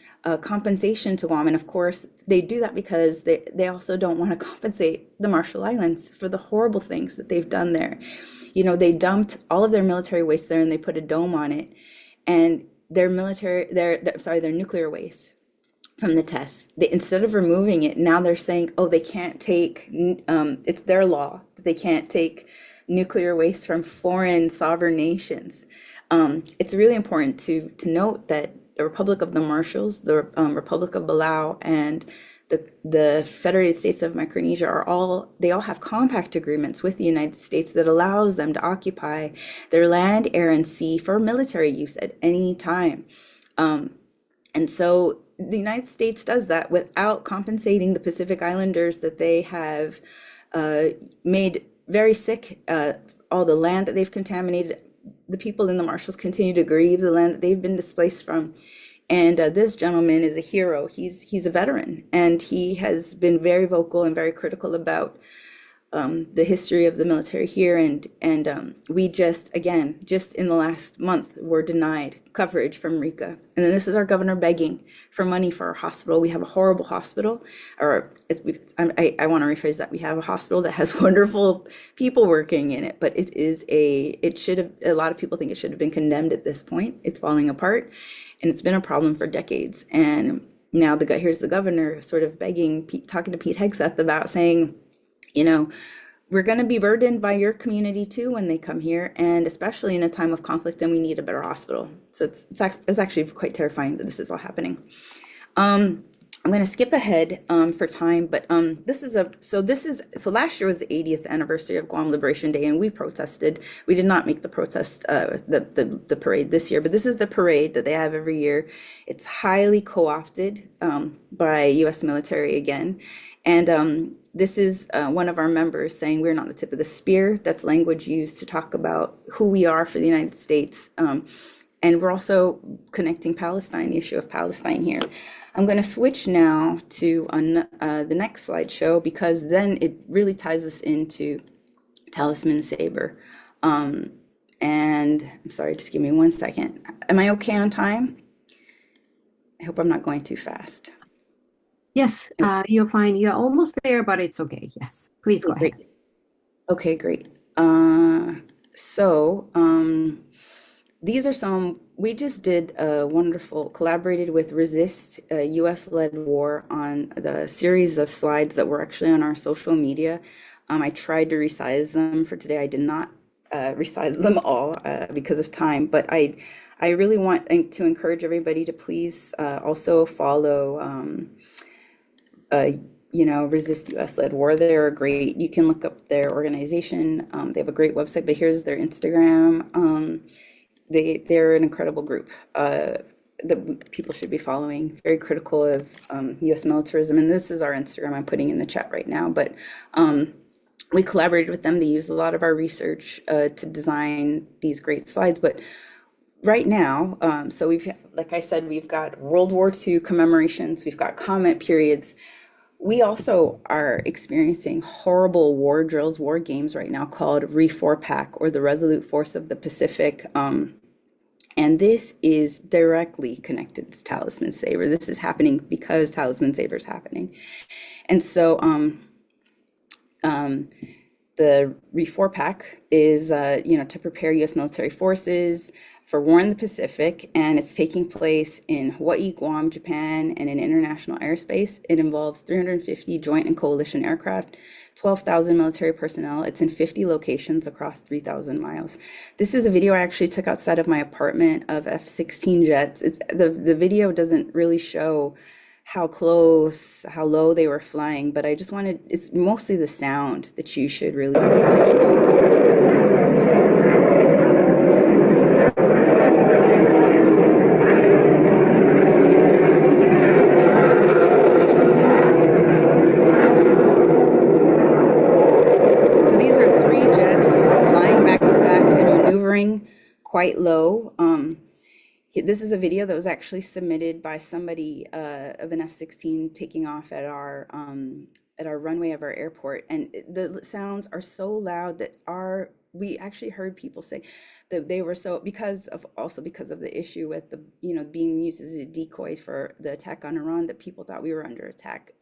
compensation to Guam. And of course, they do that because they also don't want to compensate the Marshall Islands for the horrible things that they've done there. They dumped all of their military waste there and they put a dome on it. And their nuclear waste from the tests, instead of removing it, now they're saying, oh, they can't take, it's their law that they can't take nuclear waste from foreign sovereign nations. It's really important to note that the Republic of the Marshalls, the Republic of Palau, and the Federated States of Micronesia all have compact agreements with the United States that allows them to occupy their land, air, and sea for military use at any time. And so the United States does that without compensating the Pacific Islanders that they have made very sick, all the land that they've contaminated. The people in the Marshalls continue to grieve the land that they've been displaced from. And this gentleman is a hero. He's a veteran, and he has been very vocal and very critical about the history of the military here. And we just in the last month were denied coverage from RICA. And then this is our governor begging for money for our hospital. We have a horrible hospital, or I want to rephrase that. We have a hospital that has wonderful people working in it, but a lot of people think it should have been condemned at this point. It's falling apart, and it's been a problem for decades. And now here's the governor sort of begging, talking to Pete Hegseth about saying, we're going to be burdened by your community too when they come here, and especially in a time of conflict, and we need a better hospital. So it's actually quite terrifying that this is all happening. I'm going to skip ahead for time, but so last year was the 80th anniversary of Guam Liberation Day, and we protested. We did not make the protest, the parade this year, but this is the parade that they have every year. It's highly co-opted by U.S. military again. And this is one of our members saying we're not the tip of the spear. That's language used to talk about who we are for the United States. And we're also connecting Palestine, the issue of Palestine here. I'm going to switch now to the next slideshow, because then it really ties us into Talisman Sabre. And I'm sorry, just give me 1 second. Am I okay on time? I hope I'm not going too fast. Yes, you're fine. You're almost there, but it's okay. Yes, please go ahead. Okay, great. These are some, we just did a wonderful, collaborated with Resist, a US-led war, on the series of slides that were actually on our social media. I tried to resize them for today. I did not resize them all because of time, but I really want to encourage everybody to please also follow Resist US-led war. They're great. You can look up their organization. They have a great website, but here's their Instagram. They're an incredible group that people should be following. Very critical of US militarism. And this is our Instagram I'm putting in the chat right now. But we collaborated with them. They used a lot of our research to design these great slides. But right now, so we've, like I said, we've got World War II commemorations, we've got comment periods. We also are experiencing horrible war drills, war games right now called RE4PAC, or the Resolute Force of the Pacific. And this is directly connected to Talisman Sabre. This is happening because Talisman Sabre is happening. And so the RE4PAC is, to prepare U.S. military forces for war in the Pacific, and it's taking place in Hawaii, Guam, Japan, and in international airspace. It involves 350 joint and coalition aircraft, 12,000 military personnel. It's in 50 locations across 3,000 miles. This is a video I actually took outside of my apartment of F-16 jets. The video doesn't really show how close, how low they were flying, but I just wanted, it's mostly the sound that you should really pay attention to. Quite low. This is a video that was actually submitted by somebody of an F-16 taking off at our runway of our airport, and the sounds are so loud that we actually heard people say that they were so, because of the issue with the being used as a decoy for the attack on Iran, that people thought we were under attack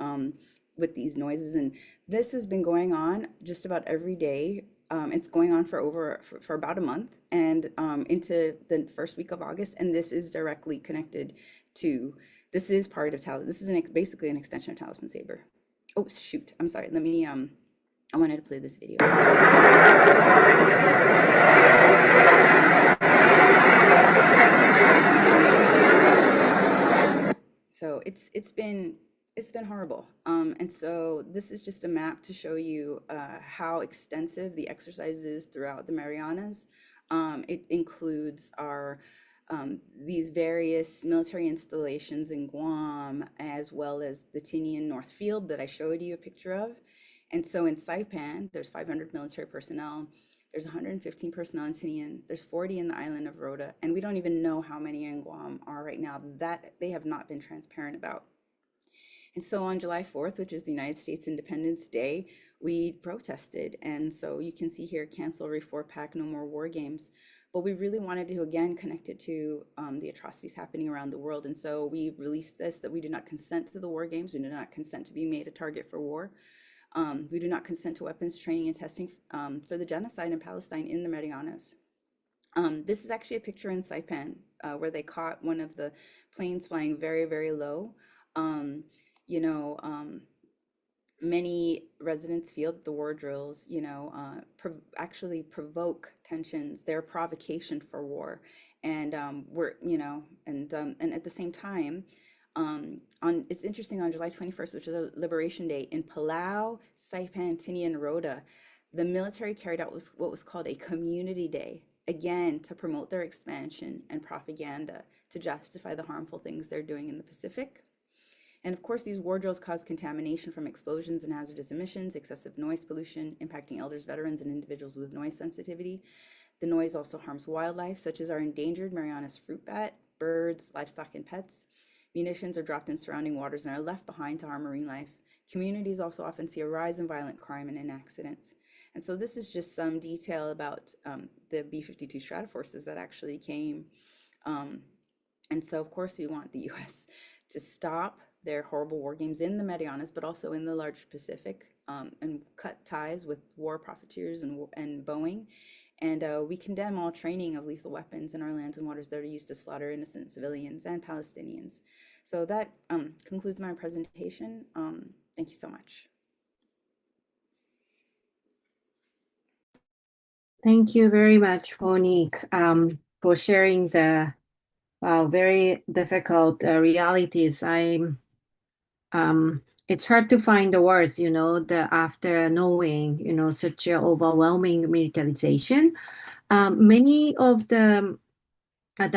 with these noises. And this has been going on just about every day. It's going on for about a month, and into the first week of August. And this is directly connected to, this is part of this is basically an extension of Talisman Sabre. Oh, shoot. I'm sorry. Let me, I wanted to play this video. So it's been horrible. And so this is just a map to show you how extensive the exercise is throughout the Marianas. It includes these various military installations in Guam, as well as the Tinian North Field that I showed you a picture of. And so in Saipan, there's 500 military personnel. There's 115 personnel in Tinian. There's 40 in the island of Rota. And we don't even know how many in Guam are right now. That they have not been transparent about. And so on July 4th, which is the United States Independence Day, we protested. And so you can see here, cancel RE4PAC, no more war games. But we really wanted to, again, connect it to the atrocities happening around the world. And so we released this, that we do not consent to the war games. We do not consent to be made a target for war. We do not consent to weapons training and testing for the genocide in Palestine in the Marianas. This is actually a picture in Saipan where they caught one of the planes flying very, very low. Many residents feel that the war drills, actually provoke tensions. They're provocation for war, and and at the same time, it's interesting, on July 21st, which is a Liberation Day, in Palau, Saipan, Tinian, and Rota, the military carried out what was called a community day, again to promote their expansion and propaganda to justify the harmful things they're doing in the Pacific. And of course, these war drills cause contamination from explosions and hazardous emissions, excessive noise pollution, impacting elders, veterans, and individuals with noise sensitivity. The noise also harms wildlife, such as our endangered Mariana's fruit bat, birds, livestock, and pets. Munitions are dropped in surrounding waters and are left behind to harm marine life. Communities also often see a rise in violent crime and in accidents. And so this is just some detail about the B-52 Stratoforces that actually came. And so, of course, we want the U.S. to stop their horrible war games in the Marianas, but also in the large Pacific, and cut ties with war profiteers and Boeing. And we condemn all training of lethal weapons in our lands and waters that are used to slaughter innocent civilians and Palestinians. So that concludes my presentation. Thank you so much. Thank you very much, Monique, for sharing the very difficult realities. It's hard to find the words, after knowing, such an overwhelming militarization. Many of the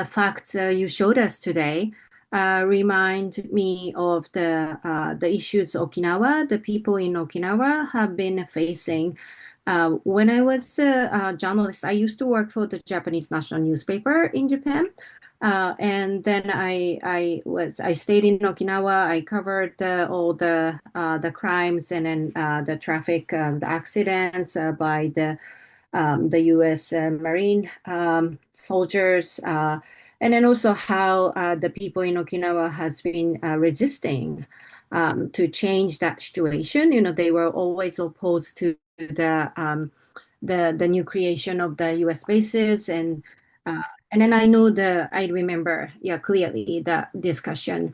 facts you showed us today remind me of the issues the people in Okinawa have been facing. When I was a journalist, I used to work for the Japanese national newspaper in Japan. And then I stayed in Okinawa. I covered all the crimes and then the traffic, the accidents by the U.S. Marine soldiers, and then also how the people in Okinawa has been resisting to change that situation. They were always opposed to the new creation of the U.S. bases, and then I remember clearly the discussion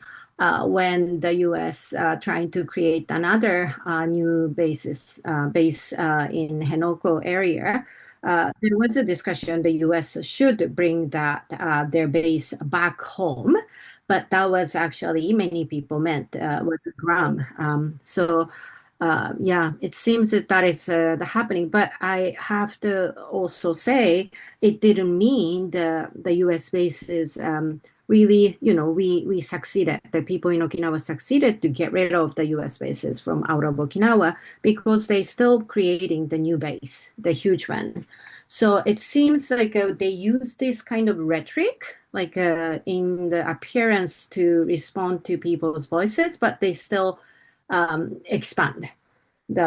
when the U.S. Trying to create another new base in Henoko area. There was a discussion the U.S. should bring their base back home, but that was actually many people meant was Guam. It seems that is happening, but I have to also say it didn't mean the U.S. bases really, we succeeded. The people in Okinawa succeeded to get rid of the U.S. bases from out of Okinawa because they still creating the new base, the huge one. So it seems like they use this kind of rhetoric, like in the appearance to respond to people's voices, but they still expand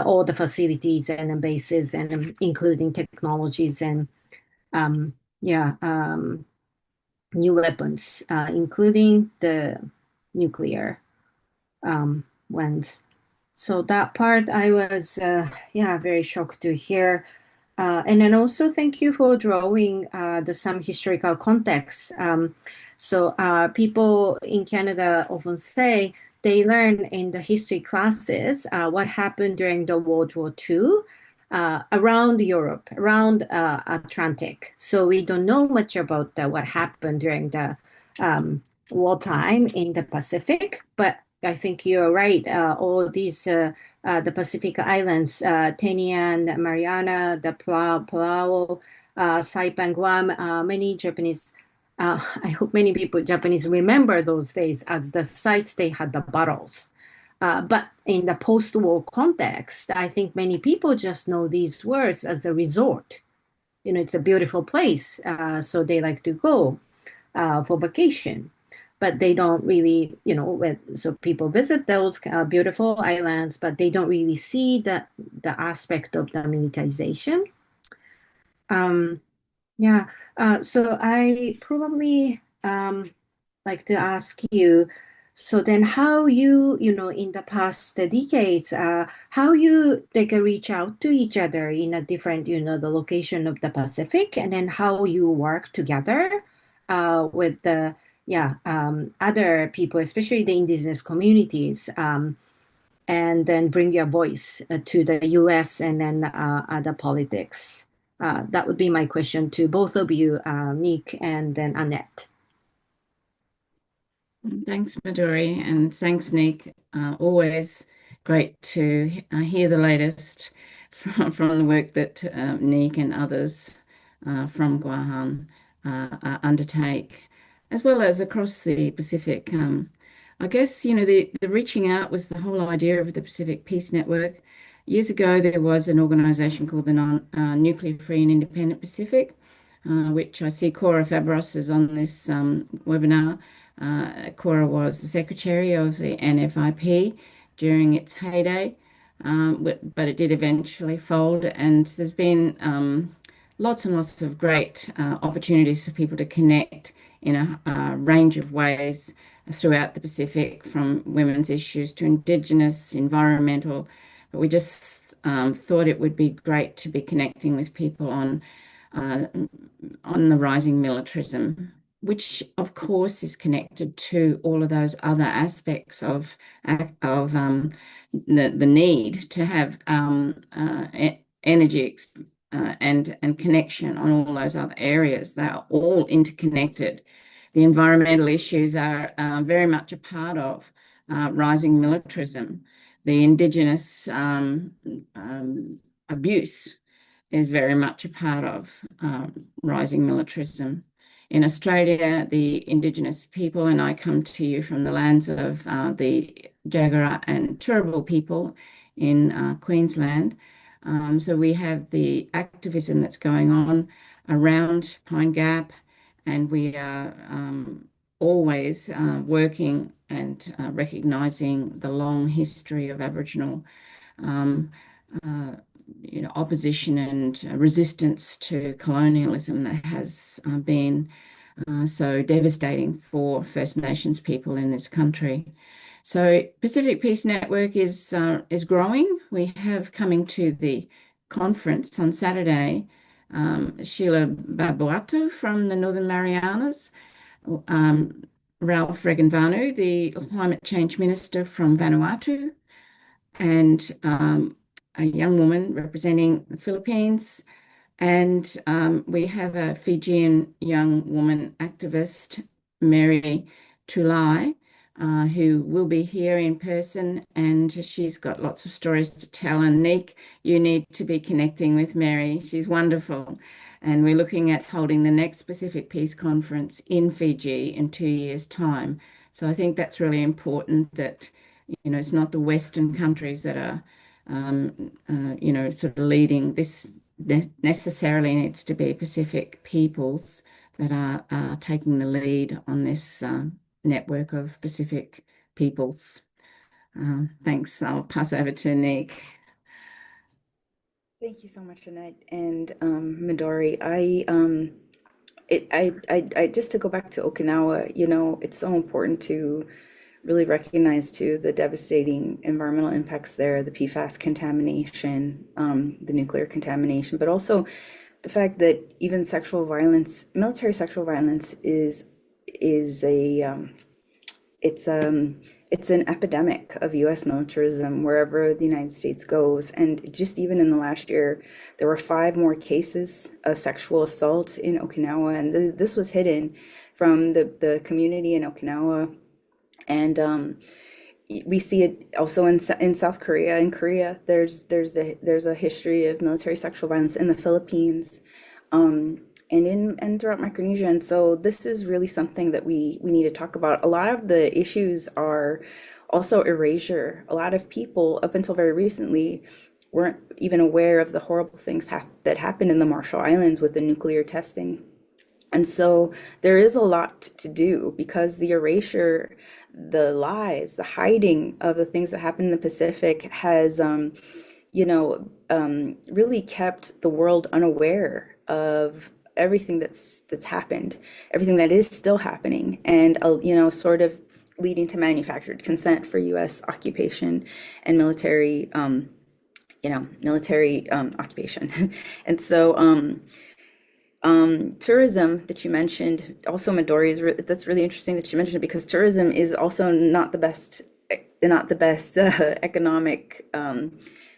all the facilities and the bases, and including technologies and new weapons, including the nuclear ones. So that part I was very shocked to hear. And then also thank you for drawing some historical context. So people in Canada often say they learn in the history classes what happened during the World War II around Europe, around Atlantic. So we don't know much about what happened during the wartime in the Pacific, but I think you're right. All these the Pacific Islands, Tinian, Mariana, the Palau, Saipan, Guam, many Japanese. I hope many people Japanese remember those days as the sites they had the battles. But in the post-war context, I think many people just know these words as a resort. It's a beautiful place, so they like to go for vacation. But they don't really, so people visit those beautiful islands, but they don't really see the aspect of the militarization. So I probably like to ask you, so then how you, in the past decades, how you reach out to each other in a different, the location of the Pacific, and then how you work together with the other people, especially the indigenous communities, and then bring your voice to the U.S. and then other politics. That would be my question to both of you, Nick and then Annette. Thanks, Midori, and thanks, Nick. Always great to hear the latest from the work that Nick and others from Guahan undertake, as well as across the Pacific. I guess, the reaching out was the whole idea of the Pacific Peace Network. Years ago, there was an organization called the Nuclear Free and Independent Pacific, which I see Cora Fabros is on this webinar. Cora was the secretary of the NFIP during its heyday, but it did eventually fold, and there's been lots and lots of great opportunities for people to connect in a range of ways throughout the Pacific, from women's issues to Indigenous, environmental. But we just thought it would be great to be connecting with people uh, on the rising militarism, which of course is connected to all of those other aspects of the need to have energy and connection on all those other areas. They are all interconnected. The environmental issues are very much a part of rising militarism. The Indigenous abuse is very much a part of rising militarism. In Australia, the Indigenous people, and I come to you from the lands of the Jagera and Turrbal people in Queensland. So we have the activism that's going on around Pine Gap, and we are always working and recognising the long history of Aboriginal opposition and resistance to colonialism that has been so devastating for First Nations people in this country. So Pacific Peace Network is growing. We have coming to the conference on Saturday, Sheila Babuatu from the Northern Marianas, Ralph Regenvanu, the Climate Change Minister from Vanuatu, and a young woman representing the Philippines. And we have a Fijian young woman activist, Mary Tulai, who will be here in person, and she's got lots of stories to tell. And Nick, you need to be connecting with Mary. She's wonderful. And we're looking at holding the next Pacific Peace Conference in Fiji in 2 years' time. So I think that's really important, that, it's not the Western countries that are, sort of leading this. Necessarily needs to be Pacific peoples that are taking the lead on this network of Pacific peoples. Thanks. I'll pass over to Nick. Thank you so much, Annette and Midori. I just to go back to Okinawa, it's so important to really recognize too the devastating environmental impacts there, the PFAS contamination, the nuclear contamination, but also the fact that even sexual violence, military sexual violence, is it's an epidemic of U.S. militarism wherever the United States goes. And just even in the last year, there were 5 more cases of sexual assault in Okinawa, and this was hidden from the community in Okinawa. And we see it also in South Korea. In Korea, there's a history of military sexual violence in the Philippines, and throughout Micronesia. And so this is really something that we need to talk about. A lot of the issues are also erasure. A lot of people, up until very recently, weren't even aware of the horrible things that happened in the Marshall Islands with the nuclear testing. And so there is a lot to do, because the erasure, the lies, the hiding of the things that happen in the Pacific has, really kept the world unaware of everything that's happened, everything that is still happening, and sort of leading to manufactured consent for U.S. occupation and military occupation. And so tourism that you mentioned, also Midori, that's really interesting that you mentioned it, because tourism is also not the best economic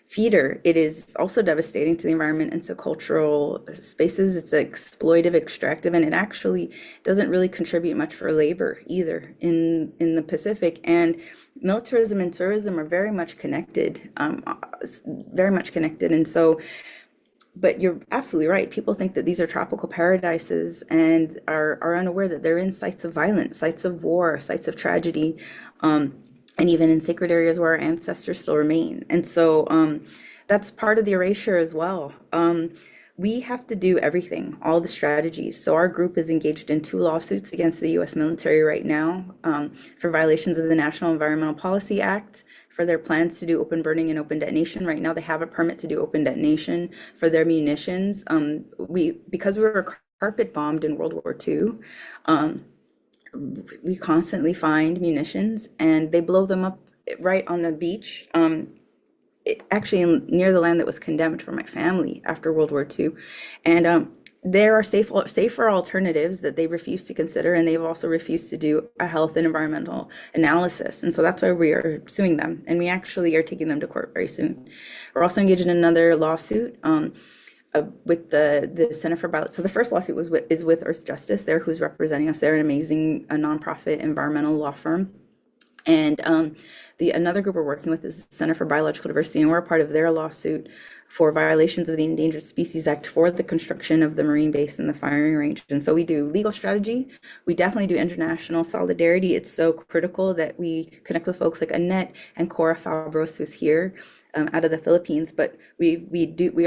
feeder. It is also devastating to the environment and to cultural spaces. It's exploitive, extractive, and it actually doesn't really contribute much for labor either in the Pacific. And militarism and tourism are very much connected, And so but you're absolutely right. People think that these are tropical paradises and are unaware that they're in sites of violence, sites of war, sites of tragedy, and even in sacred areas where our ancestors still remain. And so that's part of the erasure as well. We have to do everything, all the strategies. So our group is engaged in 2 lawsuits against the U.S. military right now for violations of the National Environmental Policy Act, for their plans to do open burning and open detonation. Right now, they have a permit to do open detonation for their munitions. Because we were carpet bombed in World War II, we constantly find munitions, and they blow them up right on the beach. Actually near the land that was condemned for my family after World War II. And there are safer alternatives that they refuse to consider, and they've also refused to do a health and environmental analysis. And so that's why we are suing them, and we actually are taking them to court very soon. We're also engaged in another lawsuit with the Center for Bio. So the first lawsuit is with Earth Justice, who's representing us. They're an amazing nonprofit environmental law firm. And another group we're working with is the Center for Biological Diversity, and we're a part of their lawsuit for violations of the Endangered Species Act for the construction of the marine base and the firing range. And so we do legal strategy. We definitely do international solidarity. It's so critical that we connect with folks like Annette and Cora Fabros, who's here out of the Philippines. But we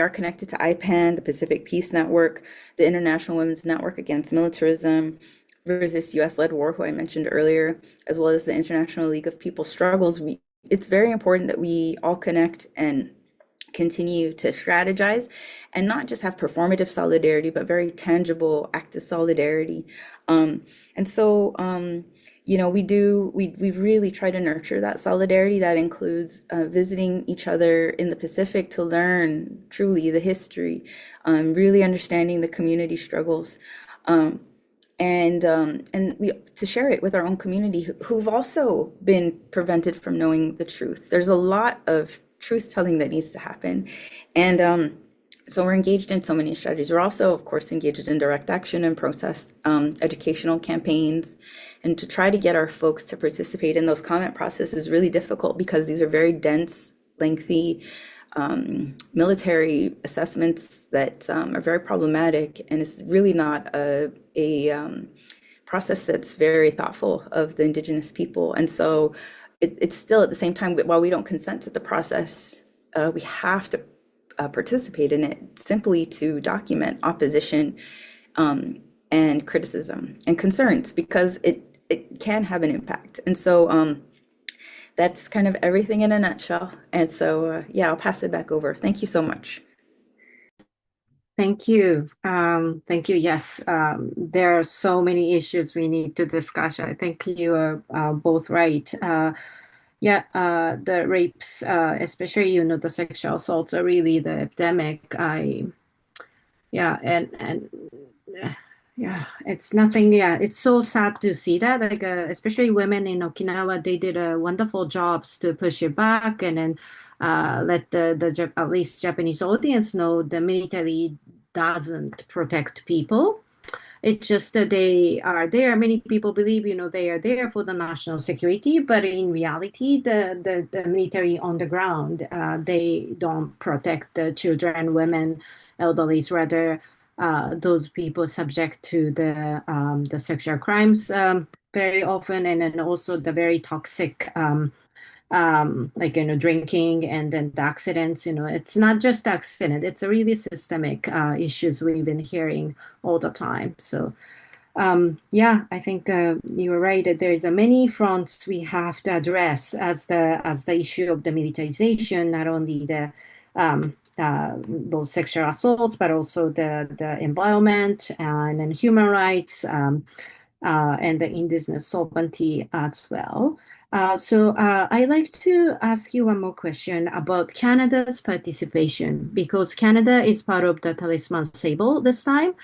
are connected to IPAN, the Pacific Peace Network, the International Women's Network Against Militarism, Resist U.S.-led War, who I mentioned earlier, as well as the International League of People's Struggles. It's very important that we all connect and continue to strategize and not just have performative solidarity, but very tangible, active solidarity. And so, we really try to nurture that solidarity. That includes visiting each other in the Pacific to learn truly the history, really understanding the community struggles. And we to share it with our own community who've also been prevented from knowing the truth. There's a lot of truth telling that needs to happen, and so we're engaged in so many strategies. We're also, of course, engaged in direct action and protest, educational campaigns, and to try to get our folks to participate in those comment processes is really difficult because these are very dense, lengthy military assessments that are very problematic, and it's really not a process that's very thoughtful of the indigenous people. And so it's still at the same time, while we don't consent to the process, we have to participate in it simply to document opposition and criticism and concerns, because it can have an impact. And so that's kind of everything in a nutshell. And so, I'll pass it back over. Thank you so much. Thank you. Thank you. Yes, there are so many issues we need to discuss. I think you are both right. The rapes, especially, the sexual assaults are really the epidemic. It's nothing. Yeah, it's so sad to see that. Like, especially women in Okinawa, they did a wonderful jobs to push it back, and then let the at least Japanese audience know the military doesn't protect people. It's just that they are there. Many people believe, they are there for the national security, but in reality, the military on the ground, they don't protect the children, women, elderly, rather. Those people subject to the sexual crimes very often, and then also the very toxic drinking, and then the accidents. It's not just accident, it's a really systemic issues we've been hearing all the time. So I think you were right that there is a many fronts we have to address as the issue of the militarization, not only the those sexual assaults, but also the environment and then human rights and the indigenous sovereignty as well. So I'd like to ask you one more question about Canada's participation, because Canada is part of the Talisman Sabre this time.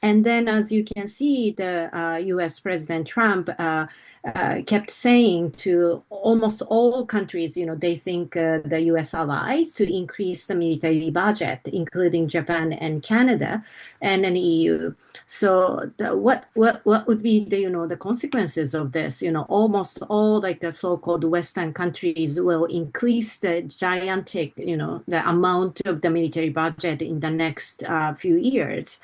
And then, as you can see, the US President Trump kept saying to almost all countries, they think the US allies to increase the military budget, including Japan and Canada and an EU. So what would be the consequences of this? Almost all like the so-called Western countries will increase the gigantic, the amount of the military budget in the next few years.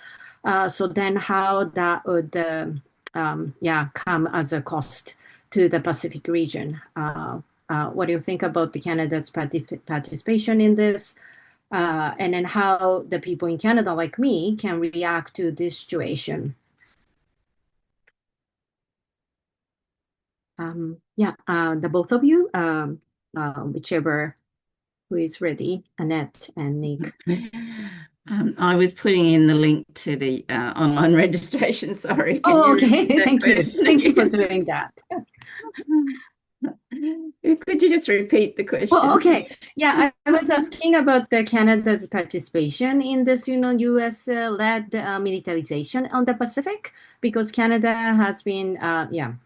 So then how that would come as a cost to the Pacific region. What do you think about the Canada's participation in this? And then how the people in Canada like me can react to this situation? The both of you, whichever who is ready, Annette and Nick. I was putting in the link to the online registration. Sorry. Can Oh, you okay. repeat that Thank you. question Thank you for again? doing that. Could you just repeat the question? Oh, okay. Yeah, I was asking about the Canada's participation in this, U.S. led militarization on the Pacific, because Canada has been,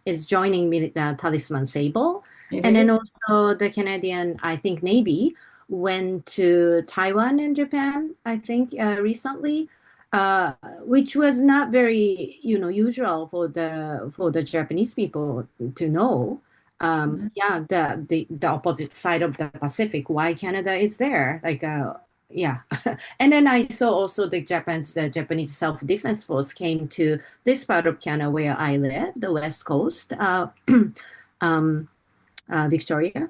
is joining Talisman Sabre, It and then is. also the Canadian, I think, Navy went to Taiwan and Japan, I think, recently, uh, which was not very, usual for the Japanese people to know. The opposite side of the Pacific, why Canada is there. Like, yeah. And then I saw also the Japanese self-defense force came to this part of Canada where I live, the West Coast, um, Victoria.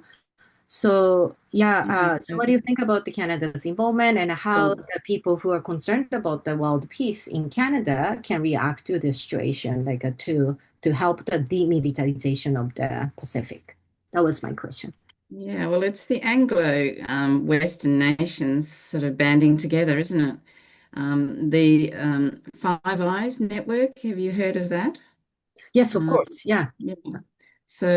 So so what do you think about the Canada's involvement, and how Well, the people who are concerned about the world peace in Canada can react to this situation, like to help the demilitarization of the Pacific? That was my question. yeah, well, it's the Anglo Western nations sort of banding together, isn't it? The Five Eyes network, have you heard of that? Yes, of Uh, course. Yeah. yeah. So,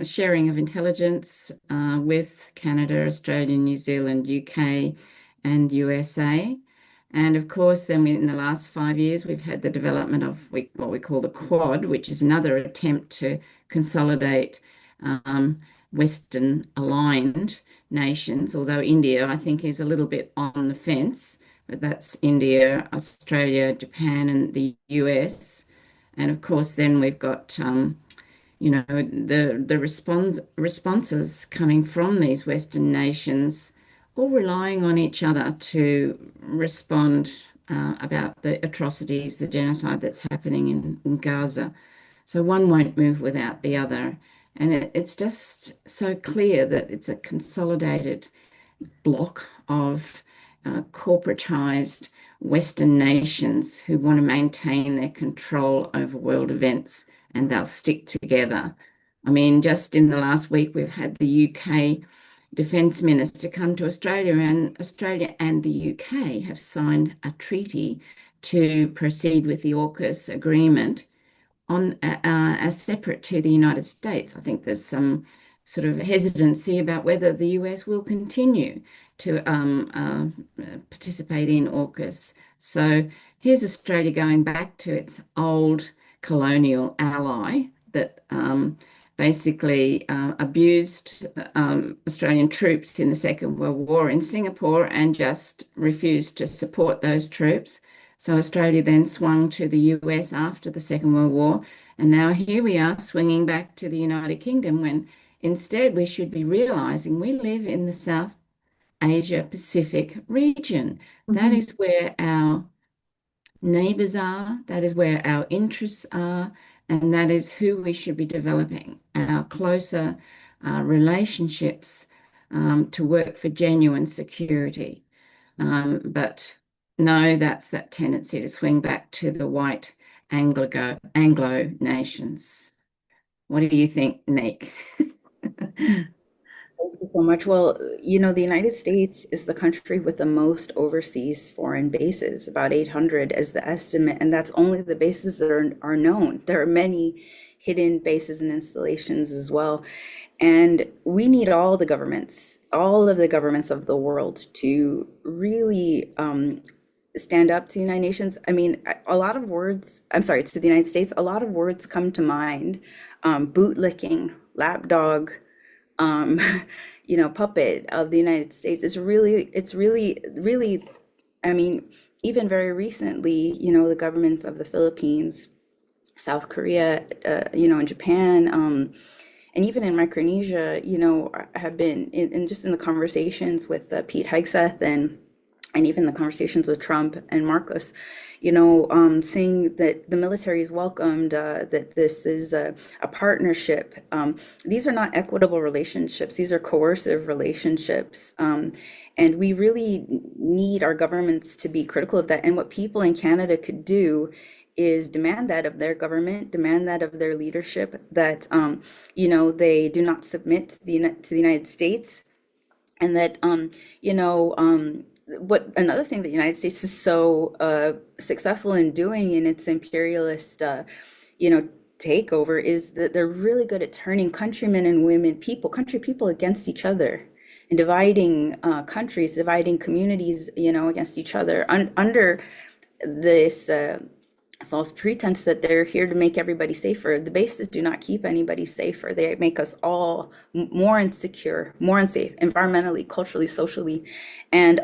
sharing of intelligence with Canada, Australia, New Zealand, UK, and USA. And of course, then in the last 5 years, we've had the development of what we call the Quad, which is another attempt to consolidate Western aligned nations, although India, I think, is a little bit on the fence, but that's India, Australia, Japan, and the US. And of course, then we've got the responses coming from these Western nations, all relying on each other to respond about the atrocities, the genocide that's happening in Gaza. So one won't move without the other. And it's just so clear that it's a consolidated block of corporatized Western nations who want to maintain their control over world events, and they'll stick together. I mean, just in the last week, we've had the UK Defence Minister come to Australia, and Australia and the UK have signed a treaty to proceed with the AUKUS agreement on as separate to the United States. I think there's some sort of hesitancy about whether the US will continue to participate in AUKUS. So here's Australia going back to its old colonial ally that basically abused Australian troops in the Second World War in Singapore and just refused to support those troops. So Australia then swung to the US after the Second World War, and now here we are swinging back to the United Kingdom when instead we should be realizing we live in the South Asia Pacific region. That Mhm. is where our neighbors are, that is where our interests are, and that is who we should be developing our closer relationships to work for genuine security. But no, that's that tendency to swing back to the white Anglo nations. What do you think, Nick? Thank you so much. Well, the United States is the country with the most overseas foreign bases, about 800 is the estimate, and that's only the bases that are known. There are many hidden bases and installations as well. And we need all of the governments of the world to really stand up to the United Nations, I mean, a lot of words, I'm sorry, to the United States, a lot of words come to mind. Bootlicking, lapdog, um, puppet of the United States. It's really, I mean, even very recently, the governments of the Philippines, South Korea, and Japan, and even in Micronesia, have been in just in the conversations with Pete Hegseth and even the conversations with Trump and Marcos, saying that the military is welcomed, that this is a partnership. These are not equitable relationships, these are coercive relationships. And we really need our governments to be critical of that. And what people in Canada could do is demand that of their government, demand that of their leadership, that they do not submit to the United States, and that what another thing that the United States is so successful in doing in its imperialist takeover is that they're really good at turning countrymen and women, country people against each other, and dividing countries, dividing communities, against each other under this false pretense that they're here to make everybody safer. The bases do not keep anybody safer. They make us all more insecure, more unsafe, environmentally, culturally, socially. And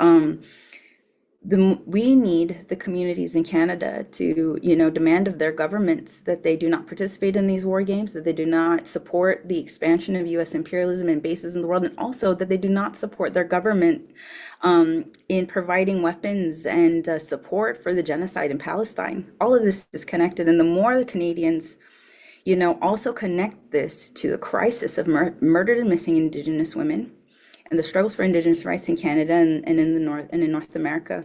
we need the communities in Canada to, demand of their governments that they do not participate in these war games, that they do not support the expansion of U.S. imperialism and bases in the world, and also that they do not support their government in providing weapons and support for the genocide in Palestine. All of this is connected, and the more the Canadians, also connect this to the crisis of murdered and missing Indigenous women, and the struggles for Indigenous rights in Canada and in the North and in North America,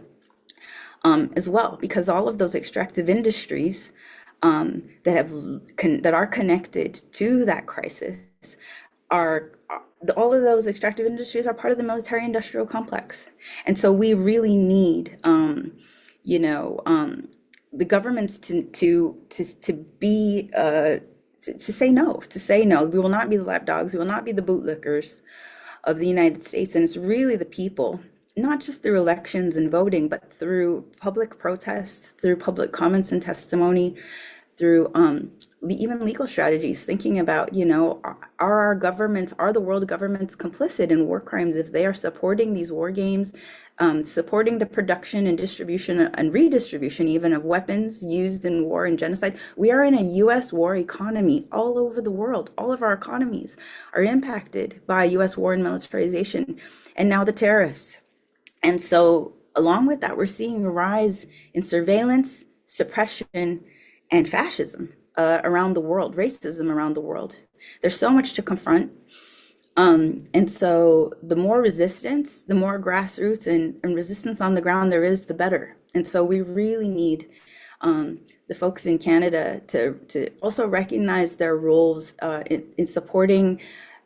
as well, because all of those extractive industries that are connected to that crisis are all of those extractive industries are part of the military-industrial complex, and so we really need, the governments to be to say no, to say no. We will not be the lapdogs. We will not be the bootlickers of the United States. And it's really the people, not just through elections and voting, but through public protest, through public comments and testimony, through even legal strategies, thinking about, are our governments, are the world governments complicit in war crimes if they are supporting these war games, supporting the production and distribution and redistribution even of weapons used in war and genocide? We are in a U.S. war economy all over the world. All of our economies are impacted by U.S. war and militarization, and now the tariffs. And so along with that, we're seeing a rise in surveillance, suppression, and fascism around the world, racism around the world. There's so much to confront. And so the more resistance, the more grassroots and resistance on the ground there is, the better. And so we really need the folks in Canada to also recognize their roles in supporting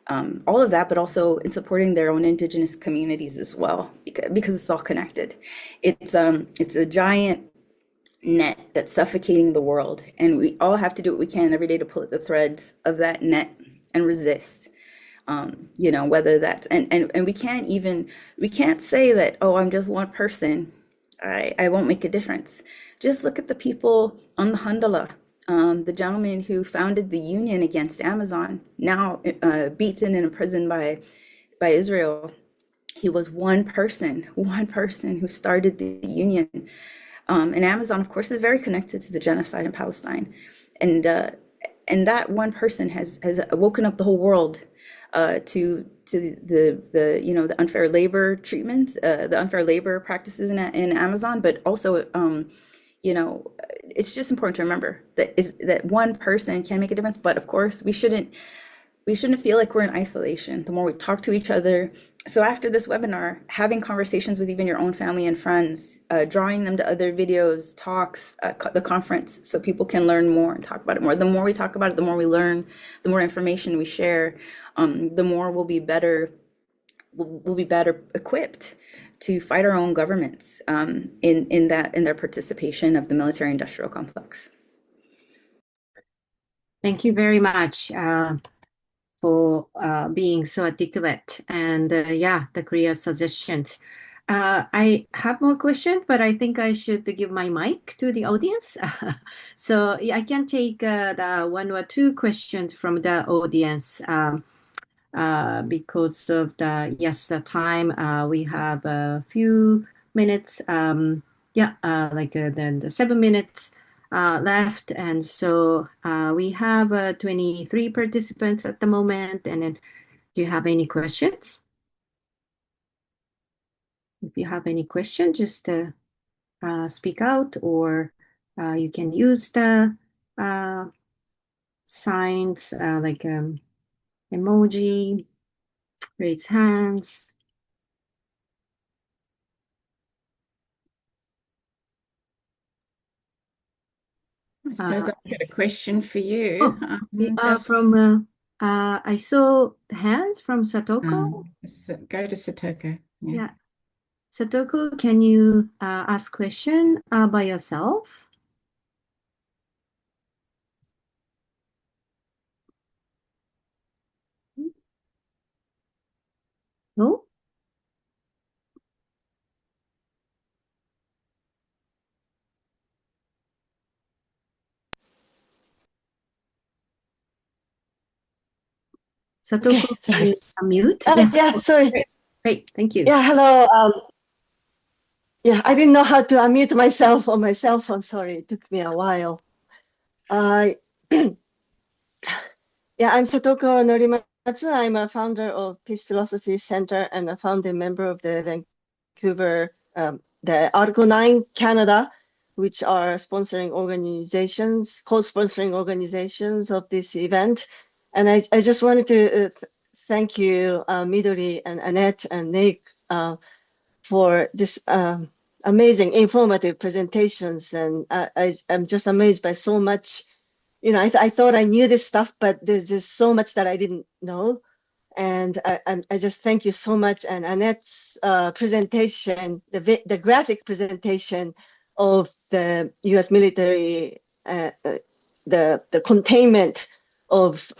all of that, but also in supporting their own Indigenous communities as well, because it's all connected. It's a giant net that's suffocating the world, and we all have to do what we can every day to pull at the threads of that net and resist. Whether that's and we can't say that, oh, I'm just one person, I won't make a difference. Just look at the people on the Hundala, the gentleman who founded the union against Amazon, now beaten and imprisoned by Israel. He was one person who started the union. And Amazon, of course, is very connected to the genocide in Palestine, and that one person has woken up the whole world to the unfair labor treatment, the unfair labor practices in Amazon, but also it's just important to remember that one person can make a difference. But of course, we shouldn't feel like we're in isolation. The more we talk to each other. So after this webinar, having conversations with even your own family and friends, drawing them to other videos, talks, the conference, so people can learn more and talk about it more. The more we talk about it, the more we learn, the more information we share, the more we'll be better equipped to fight our own governments in their participation of the military-industrial complex. Thank you very much for being so articulate and the clear suggestions. I have more questions, but I think I should give my mic to the audience. So yeah, I can take the one or two questions from the audience because of the time. We have a few minutes. Yeah, then the 7 minutes left, and so we have 23 participants at the moment. And then, do you have any questions? If you have any questions, just speak out, or you can use the uh, signs like emoji, raise hands. I suppose I've got a question for you. Oh, from I saw hands from Satoko. Go to Satoko. Yeah. Yeah, Satoko, can you ask question by yourself? No? Satoko, Okay, can sorry. you unmute? Yeah, sorry. Great, great, thank you. Yeah, hello. Yeah, I didn't know how to unmute myself on my cell phone. Sorry, it took me a while. Uh, yeah, I'm Satoko Norimatsu. I'm a founder of Peace Philosophy Center and a founding member of the Vancouver, the Article 9 Canada, which are sponsoring organizations, co-sponsoring organizations of this event. And I just wanted to thank you, Midori and Annette and Nick, for this amazing, informative presentations. And I'm just amazed by so much. You know, I thought I knew this stuff, but there's just so much that I didn't know. And I just thank you so much. And Annette's presentation, the graphic presentation of the U.S. military, the containment of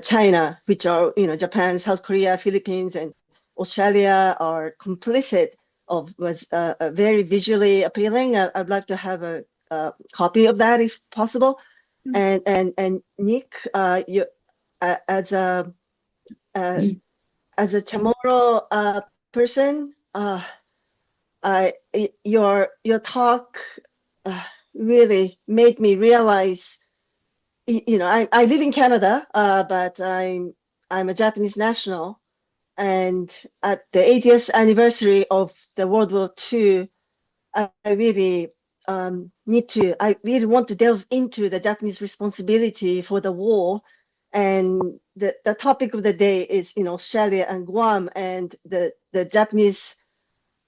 China, which are, you know, Japan, South Korea, Philippines, and Australia are complicit of, was very visually appealing. I'd like to have a copy of that if possible. And Nick, you as a Chamorro person, your talk really made me realize. You know, I live in Canada, but I'm a Japanese national, and at the 80th anniversary of the World War II, I really I really want to delve into the Japanese responsibility for the war. And the topic of the day is, you know, Australia and Guam, and the Japanese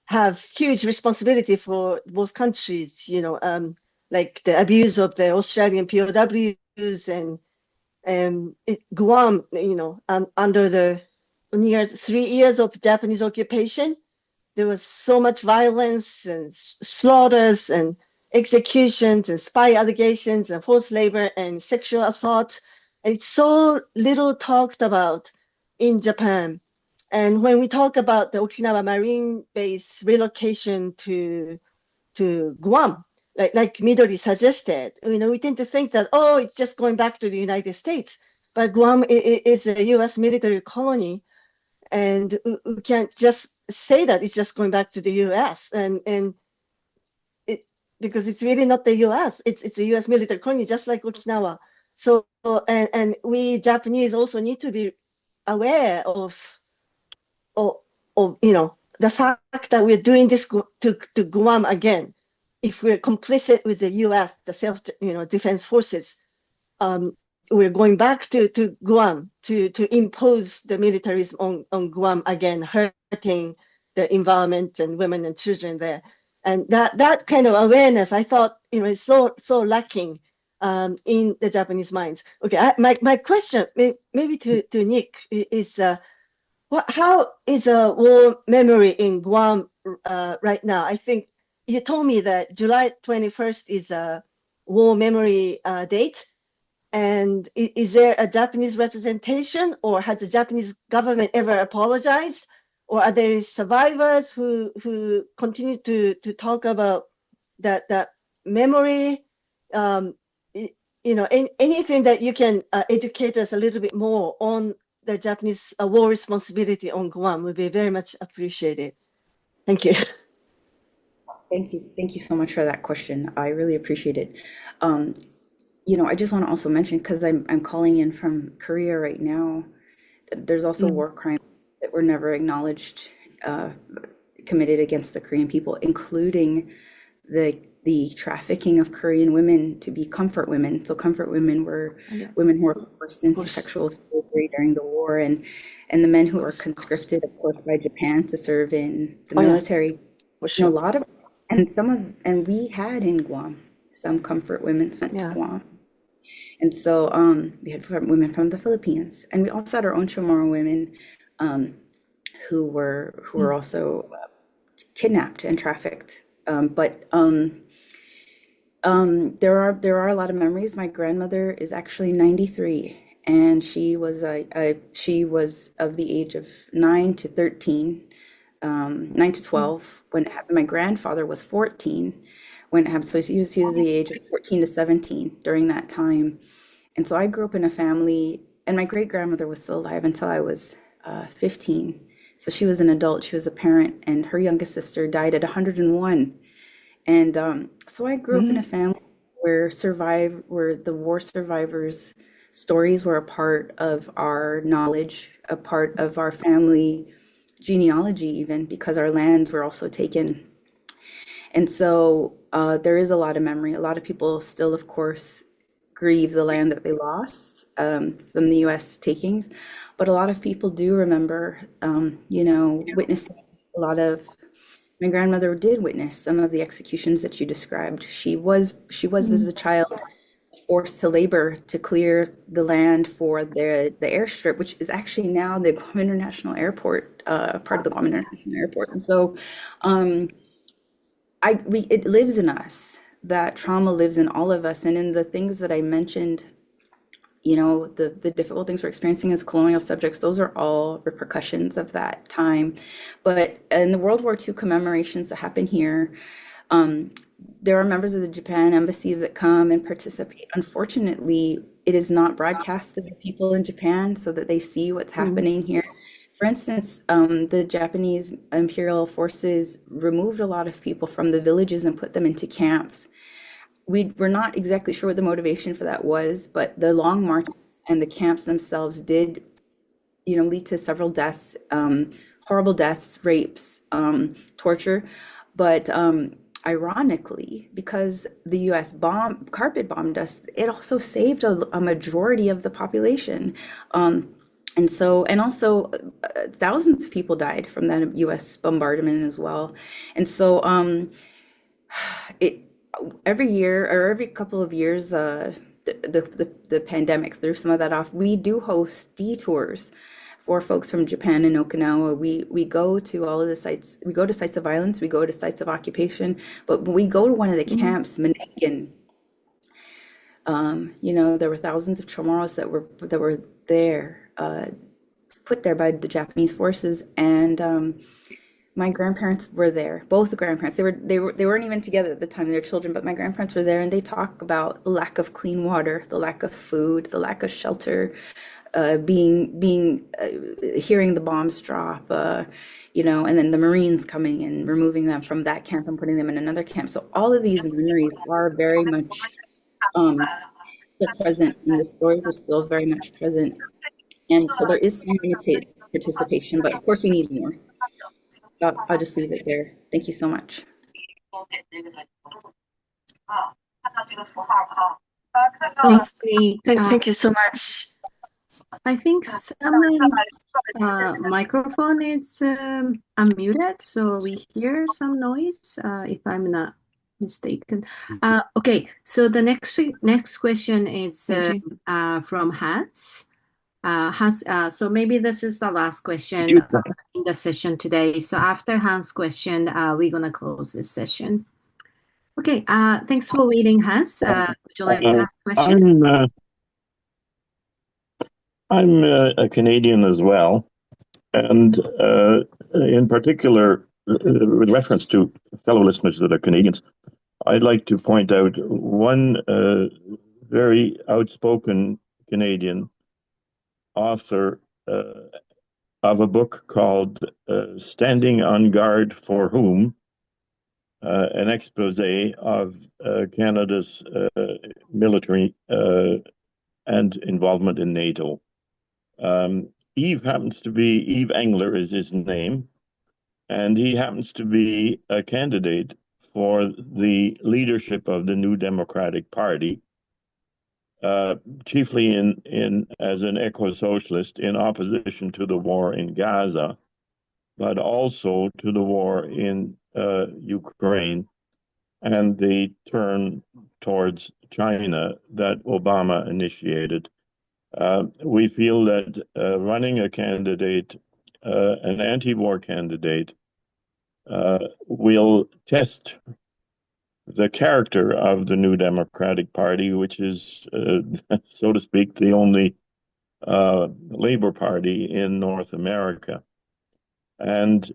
have huge responsibility for both countries, you know, like the abuse of the Australian POWs and Guam, you know, under the near 3 years of Japanese occupation, there was so much violence and slaughters and executions and spy allegations and forced labor and sexual assault. And it's so little talked about in Japan. And when we talk about the Okinawa Marine Base relocation to Guam, like Midori suggested, you know, we tend to think that, oh, it's just going back to the United States. But Guam is a U.S. military colony, and we can't just say that it's just going back to the U.S. and it, because it's really not the U.S. It's a U.S. military colony, just like Okinawa. So and we Japanese also need to be aware of, you know, the fact that we're doing this to Guam again. If we're complicit with the U.S., the self, you know, defense forces, um, we're going back to Guam to impose the militarism on Guam again, hurting the environment and women and children there. And that kind of awareness, I thought, you know, is so lacking in the Japanese minds. Okay, my question, maybe to Nick, is how is a war memory in Guam right now? I think you told me that July 21st is a war memory date. And is there a Japanese representation, or has the Japanese government ever apologized or are there survivors who continue to talk about that memory? Anything that you can educate us a little bit more on the Japanese war responsibility on Guam would be very much appreciated. Thank you. Thank you. Thank you so much for that question. I really appreciate it. I just want to also mention, because I'm calling in from Korea right now, that there's also war crimes that were never acknowledged, committed against the Korean people, including the trafficking of Korean women to be comfort women. So comfort women were women who were forced into sexual slavery during the war, and the men who were conscripted, of course, by Japan to serve in the military. A lot of, and we had in Guam some comfort women sent to Guam. And so we had women from the Philippines, and we also had our own Chamorro women who were also kidnapped and trafficked. But there are a lot of memories. My grandmother is actually 93, and she was of the age of 9 to 13, 9 to 12 when it happened. My grandfather was 14 when it happened. So he was the age of 14 to 17 during that time. And so I grew up in a family, and my great grandmother was still alive until I was 15. So she was an adult, she was a parent, and her youngest sister died at 101. And so I grew up in a family where the war survivors' stories were a part of our knowledge, a part of our family genealogy, even because our lands were also taken. And so there is a lot of memory. A lot of people still, of course, grieve the land that they lost from the U.S. takings, but a lot of people do remember, witnessing a lot of. My grandmother did witness some of the executions that you described. She was as a child forced to labor to clear the land for the airstrip, which is actually now the Guam International Airport, part of the Guam International Airport. And so, it lives in us. That trauma lives in all of us, and in the things that I mentioned. The difficult things we're experiencing as colonial subjects, those are all repercussions of that time. But in the World War II commemorations that happen here, there are members of the Japan embassy that come and participate. Unfortunately, it is not broadcast to the people in Japan so that they see what's happening here. For instance, the Japanese imperial forces removed a lot of people from the villages and put them into camps. We're not exactly sure what the motivation for that was, but the long marches and the camps themselves did, lead to several deaths, horrible deaths, rapes, torture. But ironically, because the U.S. carpet bombed us, it also saved a majority of the population. And also thousands of people died from that U.S. bombardment as well. And so every year or every couple of years, the pandemic threw some of that off. We do host detours for folks from Japan and Okinawa. We go to all of the sites. We go to sites of violence. We go to sites of occupation. But when we go to one of the camps, Mannequin, there were thousands of Chamorros that were there, put there by the Japanese forces, and my grandparents were there. Both the grandparents, they weren't even together at the time. They were children, but my grandparents were there, and they talk about the lack of clean water, the lack of food, the lack of shelter, hearing the bombs drop, and then the Marines coming and removing them from that camp and putting them in another camp. So all of these memories are very much still present, and the stories are still very much present. And so there is some limited participation, but of course we need more. So I'll just leave it there. Thank you so much. Thank you so much. I think someone's microphone is unmuted, so we hear some noise, if I'm not mistaken. Okay, so the next question is from Hans. So maybe this is the last question in the session today. So after Hans' question, we're gonna close this session. Okay, thanks for waiting, Hans. Would you like to ask a question? I'm a Canadian as well, and in particular, with reference to fellow listeners that are Canadians, I'd like to point out one very outspoken Canadian author of a book called Standing on Guard for Whom, an expose of Canada's military and involvement in NATO. Yves Engler is his name, and he happens to be a candidate for the leadership of the New Democratic Party, chiefly in as an eco-socialist in opposition to the war in Gaza, but also to the war in Ukraine and the turn towards China that Obama initiated. We feel that running a candidate, an anti-war candidate, will test the character of the New Democratic Party, which is, so to speak, the only Labor Party in North America. And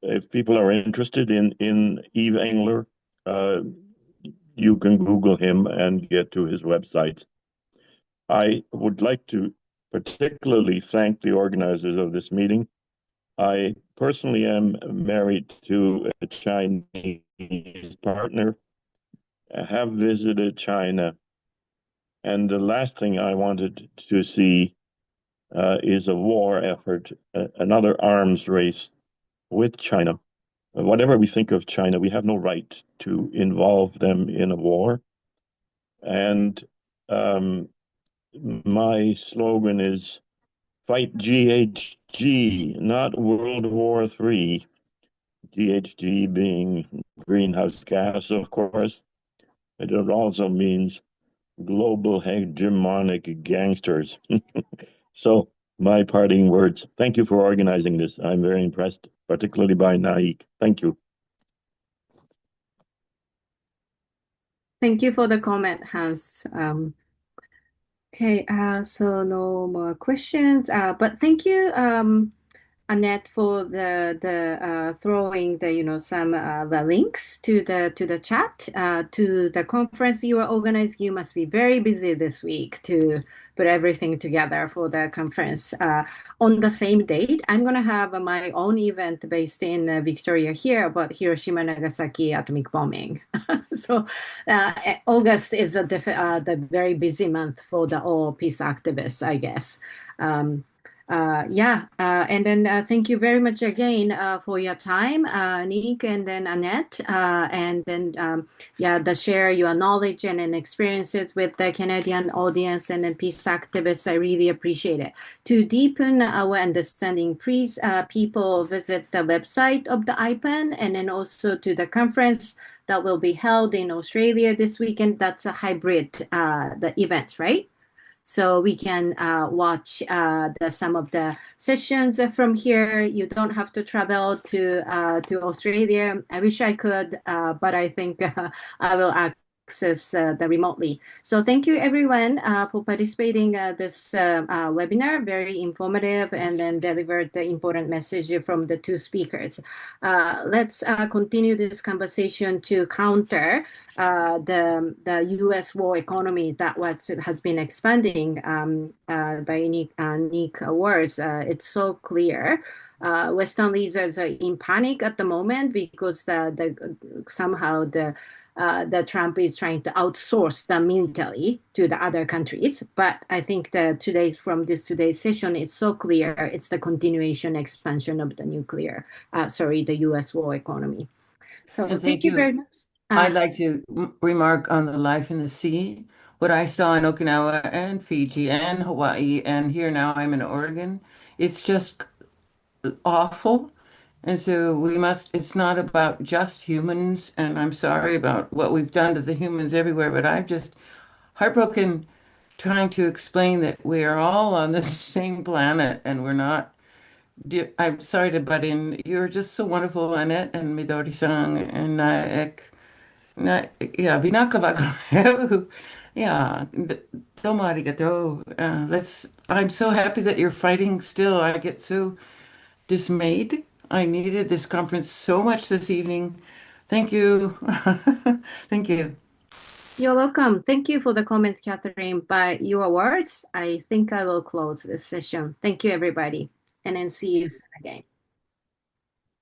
if people are interested in Yves Engler, you can Google him and get to his website. I would like to particularly thank the organizers of this meeting. I personally am married to a Chinese partner. I have visited China, and the last thing I wanted to see is a war effort, another arms race with China. Whatever we think of China, we have no right to involve them in a war. And my slogan is fight GHG, not World War III. GHG being greenhouse gas, of course. It also means global hegemonic gangsters. So, my parting words. Thank you for organizing this. I'm very impressed, particularly by Naik. Thank you. Thank you for the comment, Hans. Okay, so no more questions. But thank you, Annette, for the throwing the some the links to the chat to the conference you are organizing. You must be very busy this week to put everything together for the conference. On the same date, I'm gonna have my own event based in Victoria here about Hiroshima Nagasaki atomic bombing. So August is the very busy month for the all peace activists, I guess. And then thank you very much again for your time, Nick and then Annette, and then the share your knowledge and experiences with the Canadian audience and then peace activists. I really appreciate it. To deepen our understanding, please people visit the website of the IPAN and then also to the conference that will be held in Australia this weekend. That's a hybrid the event, right? So we can watch some of the sessions from here. You don't have to travel to Australia. I wish I could, but I think I will access the remotely. So thank you everyone for participating this webinar. Very informative and then delivered the important message from the two speakers. Let's continue this conversation to counter the U.S. war economy that has been expanding by Nick words. It's so clear. Western leaders are in panic at the moment because somehow the Trump is trying to outsource the military to the other countries. But I think that today's session is so clear. It's the continuation expansion of the the U.S. war economy. So thank you very much. I'd like to remark on the life in the sea. What I saw in Okinawa and Fiji and Hawaii, and here now I'm in Oregon, it's just awful. And so it's not about just humans, and I'm sorry about what we've done to the humans everywhere, but I'm just heartbroken trying to explain that we are all on the same planet and we're not. I'm sorry to butt in. You're just so wonderful, Annette and Midori-san and Naek. Vinaka wa yeah, domo arigatou. I'm so happy that you're fighting still. I get so dismayed. I needed this conference so much this evening. Thank you. Thank you. You're welcome. Thank you for the comment, Catherine. By your words, I think I will close this session. Thank you, everybody, and then see you soon again.